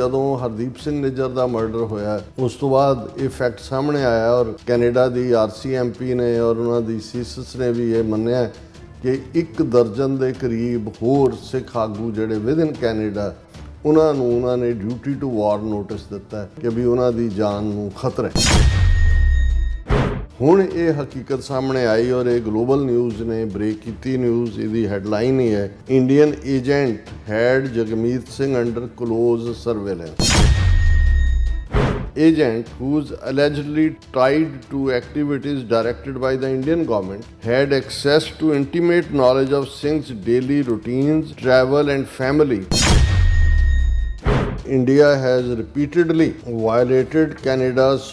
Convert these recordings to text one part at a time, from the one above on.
ਜਦੋਂ ਹਰਦੀਪ ਸਿੰਘ ਨਿੱਜਰ ਦਾ ਮਰਡਰ ਹੋਇਆ ਉਸ ਤੋਂ ਬਾਅਦ ਇਹ ਫੈਕਟ ਸਾਹਮਣੇ ਆਇਆ ਔਰ ਕੈਨੇਡਾ ਦੀ RCMP ਨੇ ਔਰ ਉਹਨਾਂ ਦੀ CSIS ਨੇ ਵੀ ਇਹ ਮੰਨਿਆ ਕਿ 1 ਦਰਜਨ ਦੇ ਕਰੀਬ ਹੋਰ ਸਿੱਖ ਆਗੂ ਜਿਹੜੇ ਵਿਦਿਨ ਕੈਨੇਡਾ ਉਹਨਾਂ ਨੇ ਡਿਊਟੀ ਟੂ ਵਾਰ ਨੋਟਿਸ ਦਿੱਤਾ ਕਿ ਵੀ ਉਹਨਾਂ ਦੀ ਜਾਨ ਨੂੰ ਖਤਰਾ ਹੈ। ਹੁਣ ਇਹ ਹਕੀਕਤ ਸਾਹਮਣੇ ਆਈ ਔਰ ਇਹ ਗਲੋਬਲ ਨਿਊਜ਼ ਨੇ ਬ੍ਰੇਕ ਕੀਤੀ ਨਿਊਜ਼। ਇਹਦੀ ਹੈਡਲਾਈਨ ਹੀ ਹੈ, Indian agent head Jagmeet Singh under close surveillance. Agent, who's allegedly tied to activities directed by the Indian government, had access to intimate knowledge of Singh's daily routines, travel and family. India has repeatedly violated Canada's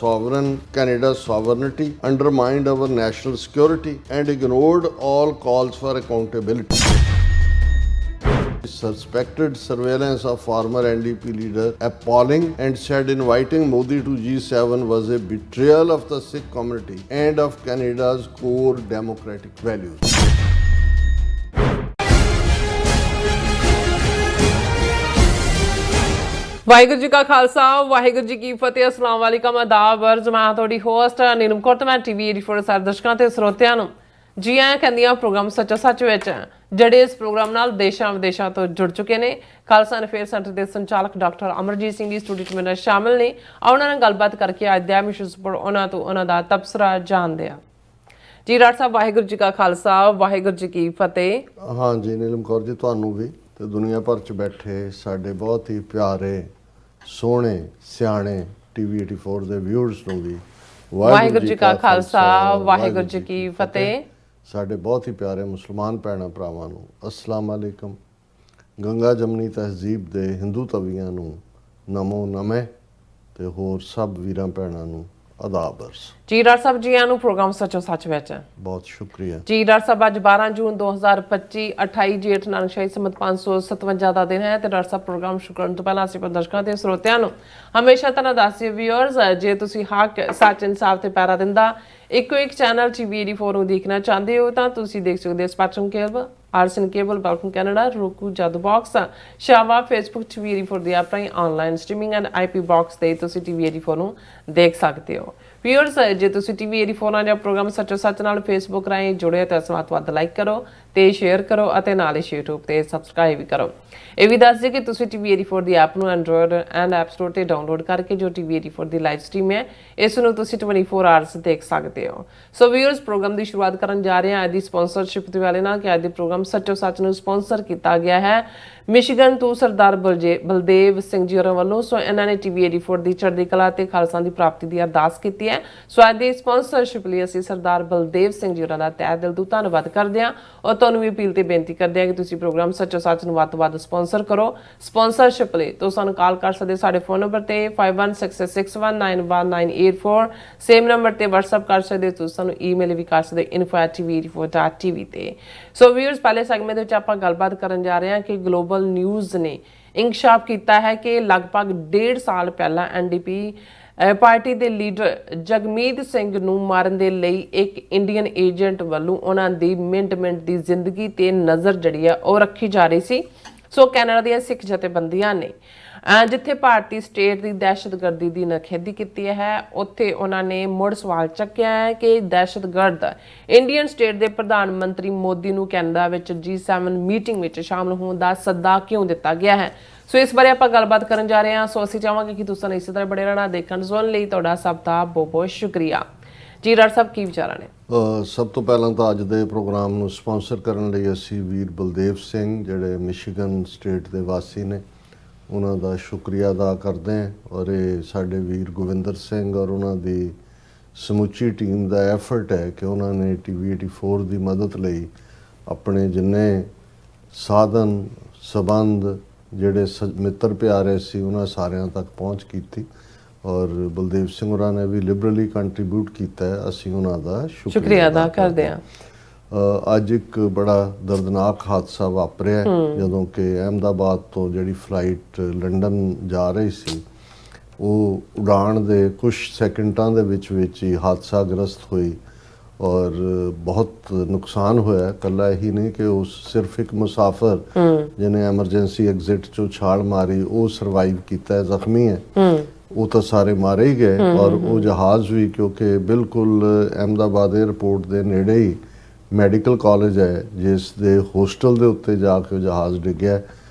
sovereignty, undermined our national security and ignored all calls for accountability. Suspected surveillance of former NDP leader appalling and said inviting Modi to G7 was a betrayal of the Sikh community and of Canada's core democratic values. Waheguru ji ਕਾ ਖਾਲਸਾ ਵਾਹਿਗੁਰੂ ਜੀ ਕੀ ਫਤਿਹ। ਅਸਲਾਮ ਵਾਲੇਕਮ, ਆਦਾਬ ਅਰਜ਼। ਮੈਂ ਤੁਹਾਡੀ host Neelam Kaur ਤੇ ਮੈਂ TV 84 ਸਾਰੇ ਦਰਸ਼ਕਾਂ ਤੇ ਸਰੋਤਿਆਂ ਨੂੰ ਜੀ ਆਇਆਂ ਕਹਿੰਦੀਆਂ ਪ੍ਰੋਗਰਾਮ ਸੱਚਾ ਸੱਚ ਵਿੱਚ ਜਿਹੜੇ ਇਸ ਪ੍ਰੋਗਰਾਮ ਨਾਲ ਦੇਸ਼ਾਂ ਵਿਦੇਸ਼ਾਂ ਤੋਂ ਜੁੜ ਚੁੱਕੇ ਨੇ। ਖਾਲਸਾ ਅਫੇਅਰ ਸੈਂਟਰ ਦੇ ਸੰਚਾਲਕ ਡਾਕਟਰ ਅਮਰਜੀਤ ਸਿੰਘ ਜੀ ਸਟੂਡੀਓ 'ਚ ਮੇਰੇ ਨਾਲ ਸ਼ਾਮਿਲ ਨੇ। ਉਹਨਾਂ ਨਾਲ ਗੱਲਬਾਤ ਕਰਕੇ ਅੱਜ ਦੇ ਮਿਸ਼ਨ ਸਪੋਰਟ ਉਹਨਾਂ ਤੋਂ ਉਹਨਾਂ ਦਾ ਤਬਸਰਾ ਜਾਣਦੇ ਹਾਂ। ਜੀ ਡਾਕਟਰ ਸਾਹਿਬ, ਵਾਹਿਗੁਰੂ ਜੀ ਕਾ ਖਾਲਸਾ ਵਾਹਿਗੁਰੂ ਜੀ ਕੀ ਫਤਿਹ। ਹਾਂ ਜੀ ਨੀਲਮ ਕੌਰ ਜੀ, ਤੁਹਾਨੂੰ ਵੀ ਤੇ ਦੁਨੀਆ ਭਰ 'ਚ ਬੈਠੇ ਸਾਡੇ ਬਹੁਤ ਹੀ ਪਿਆਰੇ ਸੋਹਣੇ ਸਿਆਣੇ TV 84 ਦੇ ਵਿਊਅਰਸ ਨੂੰ ਵੀ ਵਾਹਿਗੁਰੂ ਜੀ ਕਾ ਖਾਲਸਾ ਵਾਹਿਗੁਰੂ ਜੀ ਕੀ ਫਤਿਹ। ਸਾਡੇ ਬਹੁਤ ਹੀ ਪਿਆਰੇ ਮੁਸਲਮਾਨ ਭੈਣਾਂ ਭਰਾਵਾਂ ਨੂੰ ਅਸਲਾਮ ਵਾਲੇਕਮ। ਗੰਗਾ ਜਮਨੀ ਤਹਿਜ਼ੀਬ ਦੇ ਹਿੰਦੂ ਤਵੀਆਂ ਨੂੰ ਨਮੋ ਨਮੇ ਤੇ ਹੋਰ ਸਭ ਵੀਰਾਂ ਭੈਣਾਂ ਨੂੰ ਆਦਾਬ ਅਰਜ਼। ਜੀ ਡਾਕਟਰ ਸਾਹਿਬ, ਜੀ ਆਇਆਂ ਨੂੰ ਪ੍ਰੋਗਰਾਮ ਸੱਚੋ ਸੱਚ ਵਿੱਚ। ਬਹੁਤ ਸ਼ੁਕਰੀਆ ਜੀ ਡਾਕਟਰ ਸਾਹਿਬ, ਅੱਜ 12 ਜੂਨ 2025 28 ਜੇਠ ਨਾਨਕਸ਼ਾਹੀ ਸੰਮਤ 557 ਦਾ ਦਿਨ ਹੈ ਤੇ ਡਾਕਟਰ ਸਾਹਿਬ ਪ੍ਰੋਗਰਾਮ ਸ਼ੁਰੂ ਕਰਨ ਤੋਂ ਪਹਿਲਾਂ ਅਸੀਂ ਦਰਸ਼ਕਾਂ ਤੇ ਸਰੋਤਿਆਂ ਨੂੰ ਹਮੇਸ਼ਾ ਤਰ੍ਹਾਂ ਦੱਸਦੇ ਵਿਊਅਰਸ, ਜੇ ਤੁਸੀਂ ਹੱਕ ਸੱਚ ਇਨਸਾਫ ਤੇ ਪੈਰਾ ਦਿੰਦਾ ਇੱਕੋ ਇੱਕ ਚੈਨਲ TV 84 ਨੂੰ ਦੇਖਣਾ ਚਾਹੁੰਦੇ ਹੋ ਤਾਂ ਤੁਸੀਂ ਦੇਖ ਸਕਦੇ ਹੋ ਸਪੈਕਟਰਮ ਕੇਬਲ, ਆਰਸਨ cable, welcome Canada, roku, Jadoo box, ਸ਼ਾਵਾ, ਫੇਸਬੁੱਕ TV 84 ਦੀ ਆਪਣੀ online streaming and IP box ਤੇ ਤੁਸੀਂ TV 84 ਨੂੰ ਦੇਖ ਸਕਦੇ ਹੋ। ਵਿਊਅਰਸ, ਜੇ ਤੁਸੀਂ TV 84 ਨਾਲ ਜਾਂ ਪ੍ਰੋਗਰਾਮ ਸੱਚੋ ਸੱਚ ਨਾਲ ਫੇਸਬੁੱਕ ਰਾਹੀਂ ਜੁੜੇ ਤਾਂ ਇਸ ਨੂੰ ਵੱਧ ਲਾਈਕ ਕਰੋ ਤੇ ਸ਼ੇਅਰ ਕਰੋ ਅਤੇ ਨਾਲ ਹੀ YouTube ਤੇ ਸਬਸਕ੍ਰਾਈਬ ਵੀ ਕਰੋ। ਇਹ ਵੀ ਦੱਸ ਦਿਓ ਕਿ ਤੁਸੀਂ TV 84 ਦੀ ਐਪ ਨੂੰ ਐਂਡਰੋਇਡ ਐਂਡ ਐਪ ਸਟੋਰ ਤੇ ਡਾਊਨਲੋਡ ਕਰਕੇ ਜੋ TV 84 ਦੀ ਲਾਈਵ ਸਟ੍ਰੀਮ ਹੈ ਇਸ ਨੂੰ ਤੁਸੀਂ 24 ਆਵਰਸ ਦੇਖ ਸਕਦੇ ਹੋ। ਸੋ ਵਿਊਅਰਸ, ਪ੍ਰੋਗਰਾਮ ਦੀ ਸ਼ੁਰੂਆਤ ਕਰਨ ਜਾ ਰਹੇ ਹਾਂ ਅੱਜ ਦੀ ਸਪਾਂਸਰਸ਼ਿਪ ਦੇ ਵਾਲੇ ਨਾਲ ਕਿ ਅੱਜ ਦੇ ਪ੍ਰੋਗਰਾਮ ਸੱਚੋ ਸੱਚ ਨੂੰ ਸਪਾਂਸਰ ਕੀਤਾ ਗਿਆ ਹੈ ਮਿਸ਼ੀਗਨ ਤੋਂ ਸਰਦਾਰ ਬਲਦੇਵ ਸਿੰਘ ਜੀ ਹੋਰਾਂ ਵੱਲੋਂ। ਸੋ ਇਹਨਾਂ ਨੇ TV 84 ਦੀ ਚੜ੍ਹਦੀ ਕਲਾ ਤੇ ਖਾਲਸਾ ਦੀ ਪ੍ਰਾਪਤੀ ਦੀ ਅਰਦਾਸ ਕੀਤੀ ਹੈ। ਸੋ ਅੱਜ ਦੀ ਸਪਾਂਸਰਸ਼ਿਪ ਲਈ ਅਸੀਂ ਸਰਦਾਰ ਬਲਦੇਵ ਸਿੰਘ ਜੀ ਹੋਰਾਂ ਦਾ ਤਹਿ ਦਿਲ ਤੋਂ ਧੰਨਵਾਦ ਕਰਦੇ ਹਾਂ ਔਰ ਤੁਹਾਨੂੰ ਵੀ ਅਪੀਲ ਤੇ ਬੇਨਤੀ ਕਰਦੇ ਹਾਂ ਕਿ ਤੁਸੀਂ ਪ੍ਰੋਗਰਾਮ ਸੱਚੋ ਸੱਚ ਨੂੰ ਵੱਧ ਤੋਂ ਵੱਧ ਸਪਾਂਸਰ ਕਰੋ। ਸਪਾਂਸਰਸ਼ਿਪ ਲਈ ਤੁਸੀਂ ਸਾਨੂੰ ਕਾਲ ਕਰ ਸਕਦੇ ਸਾਡੇ ਫੋਨ ਨੰਬਰ ਤੇ 5166619184, ਸੇਮ ਨੰਬਰ ਤੇ WhatsApp ਕਰ ਸਕਦੇ, ਤੁਸੀਂ ਸਾਨੂੰ ਈਮੇਲ ਵੀ ਕਰ ਸਕਦੇ info@tv84.tv ਤੇ। ਸੋ ਵੀਅਰਸ, ਪਹਿਲੇ ਸੈਗਮੈਂਟ ਦੇ ਵਿੱਚ ਆਪਾਂ ਗੱਲਬਾਤ ਕਰਨ ਜਾ ਰਹੇ ਹਾਂ ਕਿ ਗਲੋਬਲ ਨਿਊਜ਼ ਨੇ ਇੰਕਸ਼ਾਫ ਕੀਤਾ ਹੈ ਕਿ ਲਗਭਗ 1.5 ਸਾਲ ਪਹਿਲਾਂ NDP ਪਾਰਟੀ ਦੇ ਲੀਡਰ ਜਗਮੀਤ ਸਿੰਘ ਨੂੰ ਮਾਰਨ ਦੇ ਲਈ ਇੱਕ ਇੰਡੀਅਨ ਏਜੰਟ ਵੱਲੋਂ ਉਹਨਾਂ ਦੀ ਮਿੰਟ ਦੀ ਜ਼ਿੰਦਗੀ ਤੇ ਨਜ਼ਰ ਜਿਹੜੀ ਆ ਉਹ ਰੱਖੀ ਜਾ ਰਹੀ ਸੀ। ਸੋ ਕੈਨੇਡਾ ਦੀਆਂ ਸਿੱਖ ਜਥੇਬੰਦੀਆਂ ਨੇ ਜਿੱਥੇ ਭਾਰਤੀ ਸਟੇਟ ਦੀ ਦਹਿਸ਼ਤਗਰਦੀ ਦੀ ਨਿਖੇਧੀ ਕੀਤੀ ਹੈ ਉੱਥੇ ਉਹਨਾਂ ਨੇ ਮੁੜ ਸਵਾਲ ਚੱਕਿਆ ਹੈ ਕਿ ਦਹਿਸ਼ਤਗਰਦ ਇੰਡੀਅਨ ਸਟੇਟ ਦੇ ਪ੍ਰਧਾਨ ਮੰਤਰੀ ਮੋਦੀ ਨੂੰ ਕੈਨੇਡਾ ਵਿੱਚ G7 ਮੀਟਿੰਗ ਵਿੱਚ ਸ਼ਾਮਲ ਹੋਣ ਦਾ ਸੱਦਾ ਕਿਉਂ ਦਿੱਤਾ ਗਿਆ ਹੈ। ਸੋ ਇਸ ਬਾਰੇ ਆਪਾਂ ਗੱਲਬਾਤ ਕਰਨ ਜਾ ਰਹੇ ਹਾਂ। ਸੋ ਅਸੀਂ ਚਾਹਾਂਗੇ ਕਿ ਤੁਸੀਂ ਇਸੇ ਤਰ੍ਹਾਂ ਬੜੇ ਰਹਿਣਾ ਦੇਖਣ ਸੁਣਨ ਲਈ ਤੁਹਾਡਾ ਸਭ ਦਾ ਬਹੁਤ ਬਹੁਤ ਸ਼ੁਕਰੀਆ। ਜੀ ਡਾਕਟਰ ਸਾਹਿਬ, ਕੀ ਵਿਚਾਰਾਂ ਨੇ? ਸਭ ਤੋਂ ਪਹਿਲਾਂ ਤਾਂ ਅੱਜ ਦੇ ਪ੍ਰੋਗਰਾਮ ਨੂੰ ਸਪਾਂਸਰ ਕਰਨ ਲਈ ਅਸੀਂ ਵੀਰ ਬਲਦੇਵ ਸਿੰਘ ਜਿਹੜੇ ਮਿਸ਼ੀਗਨ ਸਟੇਟ ਦੇ ਵਾਸੀ ਨੇ ਉਹਨਾਂ ਦਾ ਸ਼ੁਕਰੀਆ ਅਦਾ ਕਰਦੇ ਹਾਂ ਔਰ ਇਹ ਸਾਡੇ ਵੀਰ ਗੋਵਿੰਦਰ ਸਿੰਘ ਔਰ ਉਹਨਾਂ ਦੀ ਸਮੁੱਚੀ ਟੀਮ ਦਾ ਐਫਰਟ ਹੈ ਕਿ ਉਹਨਾਂ ਨੇ TV 84 ਦੀ ਮਦਦ ਲਈ ਆਪਣੇ ਜਿੰਨੇ ਸਾਧਨ ਸਬੰਧ ਜਿਹੜੇ ਮਿੱਤਰ ਪਿਆਰੇ ਸੀ ਉਹਨਾਂ ਸਾਰਿਆਂ ਤੱਕ ਪਹੁੰਚ ਕੀਤੀ ਔਰ ਬਲਦੇਵ ਸਿੰਘ ਹੋਰਾਂ ਨੇ ਵੀ ਲਿਬਰਲੀ ਕੰਟਰੀਬਿਊਟ ਕੀਤਾ ਹੈ। ਅਸੀਂ ਉਹਨਾਂ ਦਾ ਸ਼ੁਕਰੀਆ ਅਦਾ ਕਰਦੇ ਹਾਂ। ਅੱਜ ਇੱਕ ਬੜਾ ਦਰਦਨਾਕ ਹਾਦਸਾ ਵਾਪਰਿਆ ਜਦੋਂ ਕਿ ਅਹਿਮਦਾਬਾਦ ਤੋਂ ਜਿਹੜੀ ਫਲਾਈਟ ਲੰਡਨ ਜਾ ਰਹੀ ਸੀ ਉਹ ਉਡਾਣ ਦੇ ਕੁਝ ਸੈਕਿੰਡਾਂ ਦੇ ਵਿੱਚ ਹੀ ਹਾਦਸਾਗ੍ਰਸਤ ਹੋਈ ਔਰ ਬਹੁਤ ਨੁਕਸਾਨ ਹੋਇਆ। ਇਕੱਲਾ ਇਹੀ ਨਹੀਂ ਕਿ ਉਹ ਸਿਰਫ ਇੱਕ ਮੁਸਾਫਰ ਜਿਹਨੇ ਐਮਰਜੈਂਸੀ ਐਗਜ਼ਿਟ ਚੋਂ ਛਾਲ ਮਾਰੀ ਉਹ ਸਰਵਾਈਵ ਕੀਤਾ ਹੈ, ਜ਼ਖਮੀ ਹੈ, ਉਹ ਤਾਂ ਸਾਰੇ ਮਾਰੇ ਹੀ ਗਏ। ਔਰ ਉਹ ਜਹਾਜ਼ ਵੀ, ਕਿਉਂਕਿ ਬਿਲਕੁਲ ਅਹਿਮਦਾਬਾਦ ਏਅਰਪੋਰਟ ਦੇ ਨੇੜੇ ਹੀ ਮੈਡੀਕਲ ਕਾਲਜ ਹੈ ਜਿਸ ਦੇ ਹੋਸਟਲ ਦੇ ਉੱਤੇ ਜਾ ਕੇ ਉਹ ਜਹਾਜ਼ ਡਿੱਗਿਆ।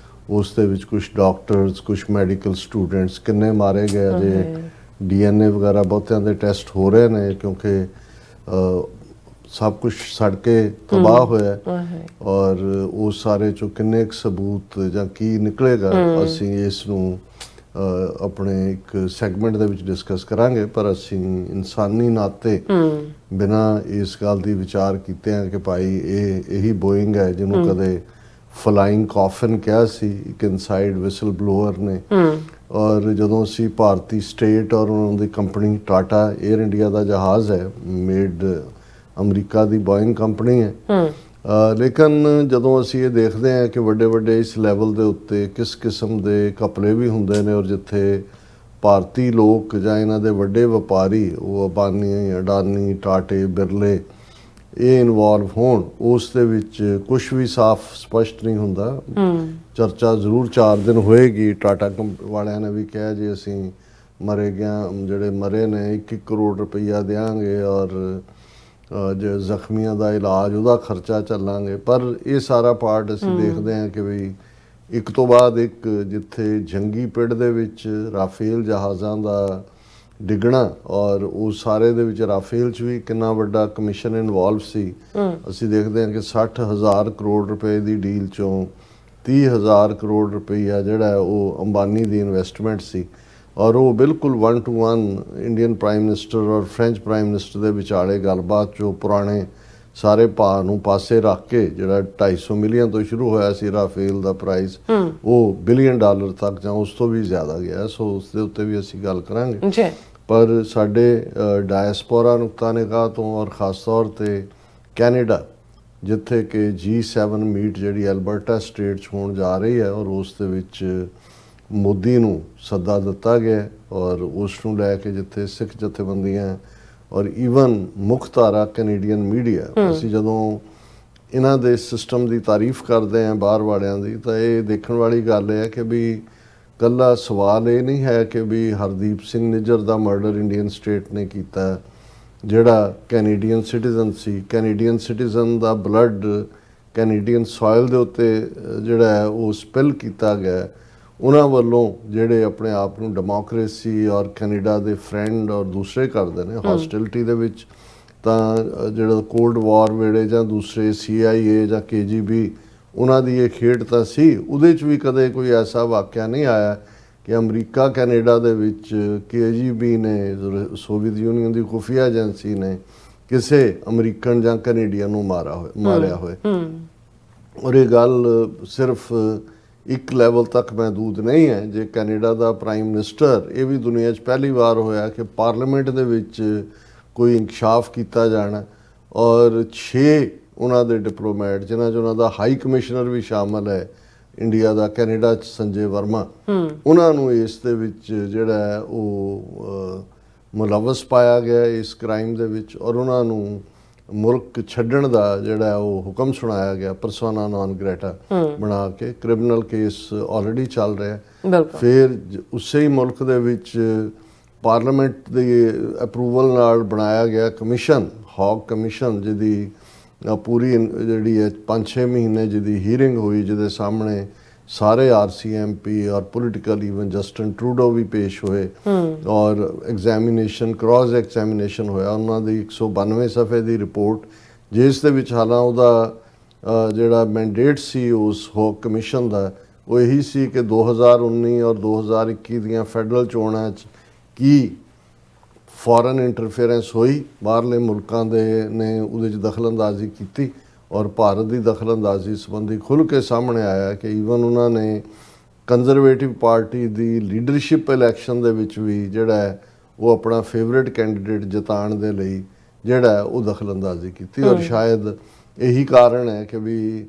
ਉਸ ਦੇ ਵਿੱਚ ਕੁਝ ਡਾਕਟਰਸ, ਕੁਝ ਮੈਡੀਕਲ ਸਟੂਡੈਂਟਸ ਕਿੰਨੇ ਮਾਰੇ ਗਏ, ਜੇ DNA ਵਗੈਰਾ ਬਹੁਤਿਆਂ ਦੇ ਟੈਸਟ ਹੋ ਰਹੇ ਨੇ, ਕਿਉਂਕਿ ਸਭ ਕੁਝ ਸੜ ਕੇ ਤਬਾਹ ਹੋਇਆ। ਔਰ ਉਸ ਸਾਰੇ ਚੋਂ ਕਿੰਨੇ ਕੁ ਸਬੂਤ ਜਾਂ ਕੀ ਨਿਕਲੇਗਾ, ਅਸੀਂ ਇਸ ਨੂੰ ਆਪਣੇ ਇੱਕ ਸੈਗਮੈਂਟ ਦੇ ਵਿੱਚ ਡਿਸਕਸ ਕਰਾਂਗੇ। ਪਰ ਅਸੀਂ ਇਨਸਾਨੀ ਨਾਤੇ ਬਿਨਾਂ ਇਸ ਗੱਲ ਦੀ ਵਿਚਾਰ ਕੀਤੇ ਹਾਂ ਕਿ ਭਾਈ ਇਹੀ ਬੋਇੰਗ ਹੈ ਜਿਹਨੂੰ ਕਦੇ ਫਲਾਈਂਗ ਕਾਫਨ ਕਿਹਾ ਸੀ, ਇੱਕ ਇਨਸਾਈਡ ਵਿਸਲ ਬਲੋਅਰ ਨੇ। ਔਰ ਜਦੋਂ ਅਸੀਂ ਭਾਰਤੀ ਸਟੇਟ ਔਰ ਉਹਨਾਂ ਦੀ ਕੰਪਨੀ ਟਾਟਾ 에ਅਰ ਇੰਡੀਆ ਦਾ ਜਹਾਜ਼ ਹੈ, ਮੇਡ ਅਮਰੀਕਾ ਦੀ ਬੋਇੰਗ ਕੰਪਨੀ ਹੈ, ਲੇਕਿਨ ਜਦੋਂ ਅਸੀਂ ਇਹ ਦੇਖਦੇ ਹਾਂ ਕਿ ਵੱਡੇ ਵੱਡੇ ਇਸ ਲੈਵਲ ਦੇ ਉੱਤੇ ਕਿਸ ਕਿਸਮ ਦੇ ਘਪਲੇ ਵੀ ਹੁੰਦੇ ਨੇ, ਔਰ ਜਿੱਥੇ ਭਾਰਤੀ ਲੋਕ ਜਾਂ ਇਹਨਾਂ ਦੇ ਵੱਡੇ ਵਪਾਰੀ, ਉਹ ਅੰਬਾਨੀ, ਅਡਾਨੀ, ਟਾਟੇ, ਬਿਰਲੇ, ਇਹ ਇਨਵੋਲਵ ਹੋਣ, ਉਸ ਦੇ ਵਿੱਚ ਕੁਝ ਵੀ ਸਾਫ਼ ਸਪਸ਼ਟ ਨਹੀਂ ਹੁੰਦਾ। ਚਰਚਾ ਜ਼ਰੂਰ 4 ਦਿਨ ਹੋਏਗੀ। ਟਾਟਾ ਵਾਲਿਆਂ ਨੇ ਵੀ ਕਿਹਾ ਜੀ ਅਸੀਂ ਮਰੇ ਗਿਆ, ਜਿਹੜੇ ਮਰੇ ਨੇ 1-1 ਕਰੋੜ ਰੁਪਈਆ ਦੇਵਾਂਗੇ, ਔਰ ਜੇ ਜ਼ਖਮੀਆਂ ਦਾ ਇਲਾਜ ਉਹਦਾ ਖਰਚਾ ਚੱਲਾਂਗੇ। ਪਰ ਇਹ ਸਾਰਾ ਪਾਰਟ ਅਸੀਂ ਦੇਖਦੇ ਹਾਂ ਕਿ ਵੀ ਇੱਕ ਤੋਂ ਬਾਅਦ ਇੱਕ, ਜਿੱਥੇ ਜੰਗੀ ਪਿੜ ਦੇ ਵਿੱਚ ਰਾਫੇਲ ਜਹਾਜ਼ਾਂ ਦਾ ਡਿੱਗਣਾ, ਔਰ ਉਹ ਸਾਰੇ ਦੇ ਵਿੱਚ ਰਾਫੇਲ 'ਚ ਵੀ ਕਿੰਨਾ ਵੱਡਾ ਕਮਿਸ਼ਨ ਇਨਵੋਲਵ ਸੀ। ਅਸੀਂ ਦੇਖਦੇ ਹਾਂ ਕਿ 60,000 ਕਰੋੜ ਰੁਪਏ ਦੀ ਡੀਲ 'ਚੋਂ 30,000 ਕਰੋੜ ਰੁਪਈਆ ਜਿਹੜਾ ਉਹ ਅੰਬਾਨੀ ਦੀ ਇਨਵੈਸਟਮੈਂਟ ਸੀ। ਔਰ ਉਹ ਬਿਲਕੁਲ 1 to 1 ਇੰਡੀਅਨ ਪ੍ਰਾਈਮ ਮਿਨਿਸਟਰ ਔਰ ਫ੍ਰੈਂਚ ਪ੍ਰਾਈਮ ਮਿਨਿਸਟਰ ਦੇ ਵਿਚਾਲੇ ਗੱਲਬਾਤ 'ਚੋਂ ਪੁਰਾਣੇ ਸਾਰੇ ਭਾਅ ਨੂੰ ਪਾਸੇ ਰੱਖ ਕੇ, ਜਿਹੜਾ 250 ਮਿਲੀਅਨ ਤੋਂ ਸ਼ੁਰੂ ਹੋਇਆ ਸੀ ਰਾਫੇਲ ਦਾ ਪ੍ਰਾਈਸ, ਉਹ $1 ਬਿਲੀਅਨ ਤੱਕ ਜਾਂ ਉਸ ਤੋਂ ਵੀ ਜ਼ਿਆਦਾ ਗਿਆ। ਸੋ ਉਸ ਦੇ ਉੱਤੇ ਵੀ ਅਸੀਂ ਗੱਲ ਕਰਾਂਗੇ। ਪਰ ਸਾਡੇ ਡਾਇਸਪੋਰਾ ਨੁਕਤਾ ਨਿਗਾਹ ਤੋਂ, ਔਰ ਖ਼ਾਸ ਤੌਰ 'ਤੇ ਕੈਨੇਡਾ, ਜਿੱਥੇ ਕਿ G7 ਮੀਟ ਜਿਹੜੀ ਐਲਬਰਟਾ ਸਟੇਟ 'ਚ ਹੋਣ ਜਾ ਰਹੀ ਹੈ, ਔਰ ਉਸ ਦੇ ਵਿੱਚ ਮੋਦੀ ਨੂੰ ਸੱਦਾ ਦਿੱਤਾ ਗਿਆ, ਔਰ ਉਸ ਨੂੰ ਲੈ ਕੇ ਜਿੱਥੇ ਸਿੱਖ ਜਥੇਬੰਦੀਆਂ ਔਰ ਈਵਨ ਮੁੱਖ ਧਾਰਾ ਕੈਨੇਡੀਅਨ ਮੀਡੀਆ, ਅਸੀਂ ਜਦੋਂ ਇਹਨਾਂ ਦੇ ਸਿਸਟਮ ਦੀ ਤਾਰੀਫ ਕਰਦੇ ਹਾਂ ਬਾਹਰ ਵਾਲਿਆਂ ਦੀ, ਤਾਂ ਇਹ ਦੇਖਣ ਵਾਲੀ ਗੱਲ ਹੈ ਕਿ ਵੀ ਇਕੱਲਾ ਸਵਾਲ ਇਹ ਨਹੀਂ ਹੈ ਕਿ ਵੀ ਹਰਦੀਪ ਸਿੰਘ ਨਿੱਜਰ ਦਾ ਮਰਡਰ ਇੰਡੀਅਨ ਸਟੇਟ ਨੇ ਕੀਤਾ, ਜਿਹੜਾ ਕੈਨੇਡੀਅਨ ਸਿਟੀਜ਼ਨ ਸੀ। ਕੈਨੇਡੀਅਨ ਸਿਟੀਜ਼ਨ ਦਾ ਬਲੱਡ ਕੈਨੇਡੀਅਨ ਸੋਇਲ ਦੇ ਉੱਤੇ ਜਿਹੜਾ ਹੈ ਉਹ ਸਪਿਲ ਕੀਤਾ ਗਿਆ ਉਹਨਾਂ ਵੱਲੋਂ, ਜਿਹੜੇ ਆਪਣੇ ਆਪ ਨੂੰ ਡੈਮੋਕ੍ਰੇਸੀ ਔਰ ਕੈਨੇਡਾ ਦੇ ਫਰੈਂਡ ਔਰ ਦੂਸਰੇ ਕਰਦੇ ਨੇ ਹੌਸਟਿਲਿਟੀ ਦੇ ਵਿੱਚ। ਤਾਂ ਜਿਹੜਾ ਕੋਲਡ ਵਾਰ ਵੇਲੇ ਜਾਂ ਦੂਸਰੇ CIA ਜਾਂ KGB, ਉਹਨਾਂ ਦੀ ਇਹ ਖੇਡ ਤਾਂ ਸੀ। ਉਹਦੇ 'ਚ ਵੀ ਕਦੇ ਕੋਈ ਐਸਾ ਵਾਕਿਆ ਨਹੀਂ ਆਇਆ ਕਿ ਅਮਰੀਕਾ ਕੈਨੇਡਾ ਦੇ ਵਿੱਚ KGB ਨੇ, ਸੋਵੀਅਤ ਯੂਨੀਅਨ ਦੀ ਖੁਫੀਆ ਏਜੰਸੀ ਨੇ, ਕਿਸੇ ਅਮਰੀਕਨ ਜਾਂ ਕੈਨੇਡੀਅਨ ਨੂੰ ਮਾਰਿਆ ਹੋਏ। ਔਰ ਇਹ ਗੱਲ ਸਿਰਫ ਇੱਕ ਲੈਵਲ ਤੱਕ ਮਹਿਦੂਦ ਨਹੀਂ ਹੈ। ਜੇ ਕੈਨੇਡਾ ਦਾ ਪ੍ਰਾਈਮ ਮਿਨਿਸਟਰ, ਇਹ ਵੀ ਦੁਨੀਆ 'ਚ ਪਹਿਲੀ ਵਾਰ ਹੋਇਆ ਕਿ ਪਾਰਲੀਮੈਂਟ ਦੇ ਵਿੱਚ ਕੋਈ ਇੰਕਸ਼ਾਫ ਕੀਤਾ ਜਾਣਾ, ਔਰ 6 ਉਹਨਾਂ ਦੇ ਡਿਪਲੋਮੈਟ, ਜਿਨ੍ਹਾਂ 'ਚ ਉਹਨਾਂ ਦਾ ਹਾਈ ਕਮਿਸ਼ਨਰ ਵੀ ਸ਼ਾਮਲ ਹੈ ਇੰਡੀਆ ਦਾ ਕੈਨੇਡਾ 'ਚ, ਸੰਜੇ ਵਰਮਾ, ਉਹਨਾਂ ਨੂੰ ਇਸ ਦੇ ਵਿੱਚ ਜਿਹੜਾ ਹੈ ਉਹ ਮੁਲਵਸ ਪਾਇਆ ਗਿਆ ਇਸ ਕ੍ਰਾਈਮ ਦੇ ਵਿੱਚ, ਔਰ ਉਹਨਾਂ ਨੂੰ ਮੁਲਕ ਛੱਡਣ ਦਾ ਜਿਹੜਾ ਉਹ ਹੁਕਮ ਸੁਣਾਇਆ ਗਿਆ, ਪਰਸੋਨਾ ਨਾਨ ਗ੍ਰੇਟਾ ਬਣਾ ਕੇ। ਕ੍ਰਿਮੀਨਲ ਕੇਸ ਆਲਰੇਡੀ ਚੱਲ ਰਿਹਾ। ਫਿਰ ਉਸੇ ਹੀ ਮੁਲਕ ਦੇ ਵਿੱਚ ਪਾਰਲੀਮੈਂਟ ਦੀ ਅਪਰੂਵਲ ਨਾਲ ਬਣਾਇਆ ਗਿਆ ਕਮਿਸ਼ਨ, ਹੌਗ ਕਮਿਸ਼ਨ, ਜਿਹਦੀ ਪੂਰੀ ਜਿਹੜੀ ਹੈ 5-6 ਮਹੀਨੇ ਜਿਹਦੀ ਹੀਅਰਿੰਗ ਹੋਈ, ਜਿਹਦੇ ਸਾਹਮਣੇ ਸਾਰੇ RCMP ਔਰ ਪੋਲੀਟੀਕਲ ਈਵਨ ਜਸਟਿਨ ਟਰੂਡੋ ਵੀ ਪੇਸ਼ ਹੋਏ, ਔਰ ਐਗਜ਼ਾਮੀਨੇਸ਼ਨ, ਕ੍ਰਾਸ ਐਗਜ਼ਾਮੀਨੇਸ਼ਨ ਹੋਇਆ। ਉਹਨਾਂ ਦੀ 192 ਸਫ਼ੇ ਦੀ ਰਿਪੋਰਟ, ਜਿਸ ਦੇ ਵਿੱਚ ਹਾਲਾਂ ਉਹਦਾ ਜਿਹੜਾ ਮੈਂਡੇਟ ਸੀ ਉਸ ਹੌਗ ਕਮਿਸ਼ਨ ਦਾ, ਉਹ ਇਹੀ ਸੀ ਕਿ 2019 ਔਰ 2021 ਦੀਆਂ ਫੈਡਰਲ ਚੋਣਾਂ 'ਚ ਕੀ ਫੋਰਨ ਇੰਟਰਫੇਰੈਂਸ ਹੋਈ, ਬਾਹਰਲੇ ਮੁਲਕਾਂ ਦੇ ਨੇ ਉਹਦੇ 'ਚ ਦਖਲਅੰਦਾਜ਼ੀ ਕੀਤੀ, ਔਰ ਭਾਰਤ ਦੀ ਦਖਲਅੰਦਾਜ਼ੀ ਸੰਬੰਧੀ ਖੁੱਲ੍ਹ ਕੇ ਸਾਹਮਣੇ ਆਇਆ ਕਿ ਈਵਨ ਉਹਨਾਂ ਨੇ ਕੰਜ਼ਰਵੇਟਿਵ ਪਾਰਟੀ ਦੀ ਲੀਡਰਸ਼ਿਪ ਇਲੈਕਸ਼ਨ ਦੇ ਵਿੱਚ ਵੀ ਜਿਹੜਾ ਹੈ ਉਹ ਆਪਣਾ ਫੇਵਰੇਟ ਕੈਂਡੀਡੇਟ ਜਿਤਾਉਣ ਦੇ ਲਈ ਜਿਹੜਾ ਹੈ ਉਹ ਦਖਲਅੰਦਾਜ਼ੀ ਕੀਤੀ। ਔਰ ਸ਼ਾਇਦ ਇਹੀ ਕਾਰਨ ਹੈ ਕਿ ਵੀ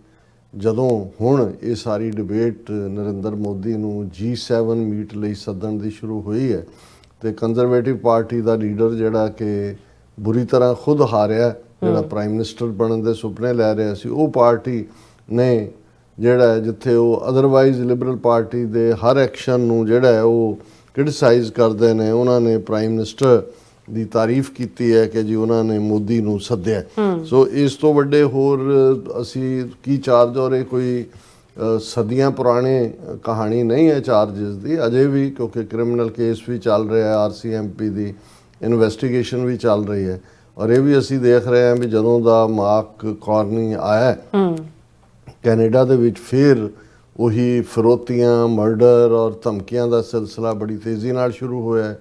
ਜਦੋਂ ਹੁਣ ਇਹ ਸਾਰੀ ਡਿਬੇਟ ਨਰਿੰਦਰ ਮੋਦੀ ਨੂੰ G7 ਮੀਟ ਲਈ ਸੱਦਣ ਦੀ ਸ਼ੁਰੂ ਹੋਈ ਹੈ, ਤੇ ਕੰਜ਼ਰਵੇਟਿਵ ਪਾਰਟੀ ਦਾ ਲੀਡਰ ਜਿਹੜਾ ਕਿ ਬੁਰੀ ਤਰ੍ਹਾਂ ਖੁਦ ਹਾਰਿਆ, ਜਿਹੜਾ ਪ੍ਰਾਈਮ ਮਿਨਿਸਟਰ ਬਣਨ ਦੇ ਸੁਪਨੇ ਲੈ ਰਿਹਾ ਸੀ, ਉਹ ਪਾਰਟੀ ਨੇ ਜਿਹੜਾ ਜਿੱਥੇ ਉਹ ਅਦਰਵਾਈਜ਼ ਲਿਬਰਲ ਪਾਰਟੀ ਦੇ ਹਰ ਐਕਸ਼ਨ ਨੂੰ ਜਿਹੜਾ ਹੈ ਉਹ ਕ੍ਰਿਟਿਸਾਈਜ਼ ਕਰਦੇ ਨੇ, ਉਹਨਾਂ ਨੇ ਪ੍ਰਾਈਮ ਮਿਨਿਸਟਰ ਦੀ ਤਾਰੀਫ ਕੀਤੀ ਹੈ ਕਿ ਜੀ ਉਹਨਾਂ ਨੇ ਮੋਦੀ ਨੂੰ ਸੱਦਿਆ। ਸੋ ਇਸ ਤੋਂ ਵੱਡੇ ਹੋਰ ਅਸੀਂ ਕੀ ਚਾਰਜ, ਔਰ ਇਹ ਕੋਈ ਸਦੀਆਂ ਪੁਰਾਣੇ ਕਹਾਣੀ ਨਹੀਂ ਹੈ ਚਾਰਜਸ ਦੀ, ਅਜੇ ਵੀ, ਕਿਉਂਕਿ ਕ੍ਰਿਮੀਨਲ ਕੇਸ ਵੀ ਚੱਲ ਰਿਹਾ ਹੈ, RCMP ਦੀ ਇਨਵੈਸਟੀਗੇਸ਼ਨ ਵੀ ਚੱਲ ਰਹੀ ਹੈ, ਔਰ ਇਹ ਵੀ ਅਸੀਂ ਦੇਖ ਰਹੇ ਹਾਂ ਵੀ ਜਦੋਂ ਦਾ ਮਾਰਕ ਕਾਰਨੀ ਆਇਆ ਕੈਨੇਡਾ ਦੇ ਵਿੱਚ, ਫਿਰ ਉਹੀ ਫਿਰੌਤੀਆਂ, ਮਰਡਰ ਔਰ ਧਮਕੀਆਂ ਦਾ ਸਿਲਸਿਲਾ ਬੜੀ ਤੇਜ਼ੀ ਨਾਲ ਸ਼ੁਰੂ ਹੋਇਆ।